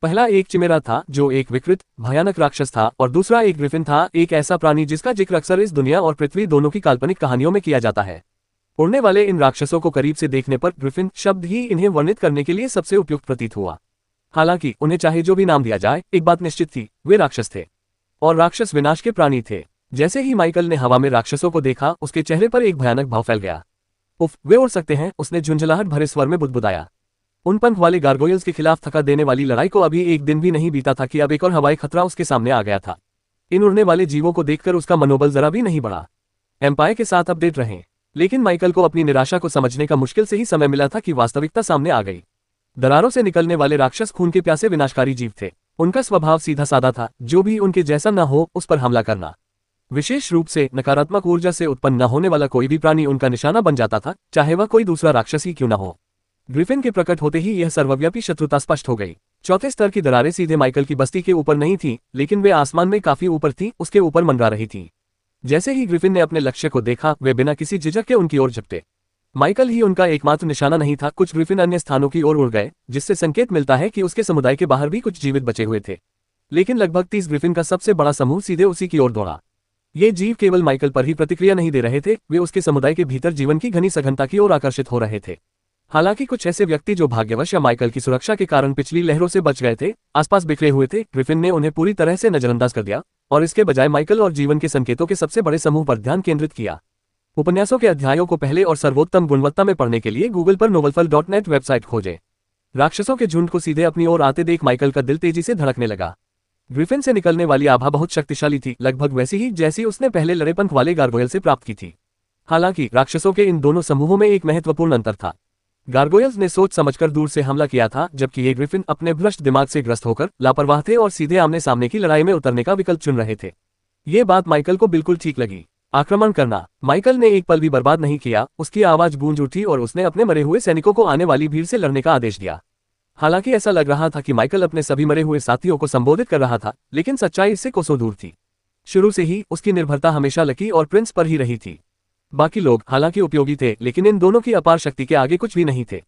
पहला एक चिमेरा था, जो एक विकृत भयानक राक्षस था, और दूसरा एक ग्रिफिन था, एक ऐसा प्राणी जिसका जिक्र अक्सर इस दुनिया और पृथ्वी दोनों की काल्पनिक कहानियों में किया जाता है। उड़ने वाले इन राक्षसों को करीब से देखने पर ग्रिफिन शब्द ही इन्हें वर्णित करने के लिए सबसे उपयुक्त प्रतीत हुआ। हालांकि उन्हें चाहे जो भी नाम दिया जाए, एक बात निश्चित थी, वे राक्षस थे, और राक्षस विनाश के प्राणी थे। जैसे ही माइकल ने हवा में राक्षसों को देखा, उसके चेहरे पर एक भयानक भाव फैल गया। उफ, वे उड़ सकते हैं, उसने झुंझलाहट भरे स्वर में बुदबुदाया। उन पंख वाले गार्गोयल्स के खिलाफ थका देने वाली लड़ाई को अभी एक दिन भी नहीं बीता था कि अब एक और हवाई खतरा उसके सामने आ गया था। इन उड़ने वाले जीवों को देखकर उसका मनोबल जरा भी नहीं बढ़ा। एम्पायर के साथ अपडेट रहें। लेकिन माइकल को अपनी निराशा को समझने का मुश्किल से ही समय मिला था कि वास्तविकता सामने आ गई। दरारों से निकलने वाले राक्षस खून के प्यासे विनाशकारी जीव थे। उनका स्वभाव सीधा साधा था, जो भी उनके जैसा न हो उस पर हमला करना। विशेष रूप से नकारात्मक ऊर्जा से उत्पन्न न होने वाला कोई भी प्राणी उनका निशाना बन जाता था, चाहे वह कोई दूसरा राक्षस ही क्यों न हो। ग्रिफिन के प्रकट होते ही यह सर्वव्यापी शत्रुता स्पष्ट हो गई। 4थे स्तर की दरारें सीधे माइकल की बस्ती के ऊपर नहीं थी, लेकिन वे आसमान में काफी ऊपर थी, उसके ऊपर मंडरा रही थी। जैसे ही ग्रिफिन ने अपने लक्ष्य को देखा, वे बिना किसी झिझक के उनकी ओर झपटे। माइकल ही उनका एकमात्र निशाना नहीं था, कुछ ग्रिफिन अन्य स्थानों की ओर उड़ गए, जिससे संकेत मिलता है कि उसके समुदाय के बाहर भी कुछ जीवित बचे हुए थे। लेकिन लगभग 30 ग्रिफिन का सबसे बड़ा समूह सीधे उसी की ओर दौड़ा। ये जीव केवल माइकल पर ही प्रतिक्रिया नहीं दे रहे थे, वे उसके समुदाय के भीतर जीवन की घनी सघनता की ओर आकर्षित हो रहे थे। हालांकि कुछ ऐसे व्यक्ति जो भाग्यवश या माइकल की सुरक्षा के कारण पिछली लहरों से बच गए थे, आसपास बिखरे हुए थे, ग्रिफिन ने उन्हें पूरी तरह से नजरअंदाज कर दिया और इसके बजाय माइकल और जीवन के संकेतों के सबसे बड़े समूह पर ध्यान केंद्रित किया। उपन्यासों के अध्यायों को पहले और सर्वोत्तम गुणवत्ता में पढ़ने के लिए गूगल पर novelful.net वेबसाइट खोजें। राक्षसों के झुंड को सीधे अपनी ओर आते देख माइकल का दिल तेजी से धड़कने लगा। ग्रिफिन से निकलने वाली आभा बहुत शक्तिशाली थी, लगभग वैसी ही जैसी उसने पहले लड़े पंख वाले गार्गोयल से प्राप्त की थी। हालांकि राक्षसों के इन दोनों समूहों में एक महत्वपूर्ण अंतर था। गार्गोयल्स ने सोच समझकर दूर से हमला किया था, जबकि ये ग्रिफिन अपने भ्रष्ट दिमाग से ग्रस्त होकर लापरवाह थे और सीधे आमने सामने की लड़ाई में उतरने का विकल्प चुन रहे थे। ये बात माइकल को बिल्कुल ठीक लगी। आक्रमण करना। माइकल ने एक पल भी बर्बाद नहीं किया, उसकी आवाज गूंज उठी और उसने अपने मरे हुए सैनिकों को आने वाली भीड़ से लड़ने का आदेश दिया। हालांकि ऐसा लग रहा था कि माइकल अपने सभी मरे हुए साथियों को संबोधित कर रहा था, लेकिन सच्चाई इससे कोसों दूर थी। शुरू से ही उसकी निर्भरता हमेशा लकी और प्रिंस पर ही रही थी। बाकी लोग हालांकि उपयोगी थे, लेकिन इन दोनों की अपार शक्ति के आगे कुछ भी नहीं थे।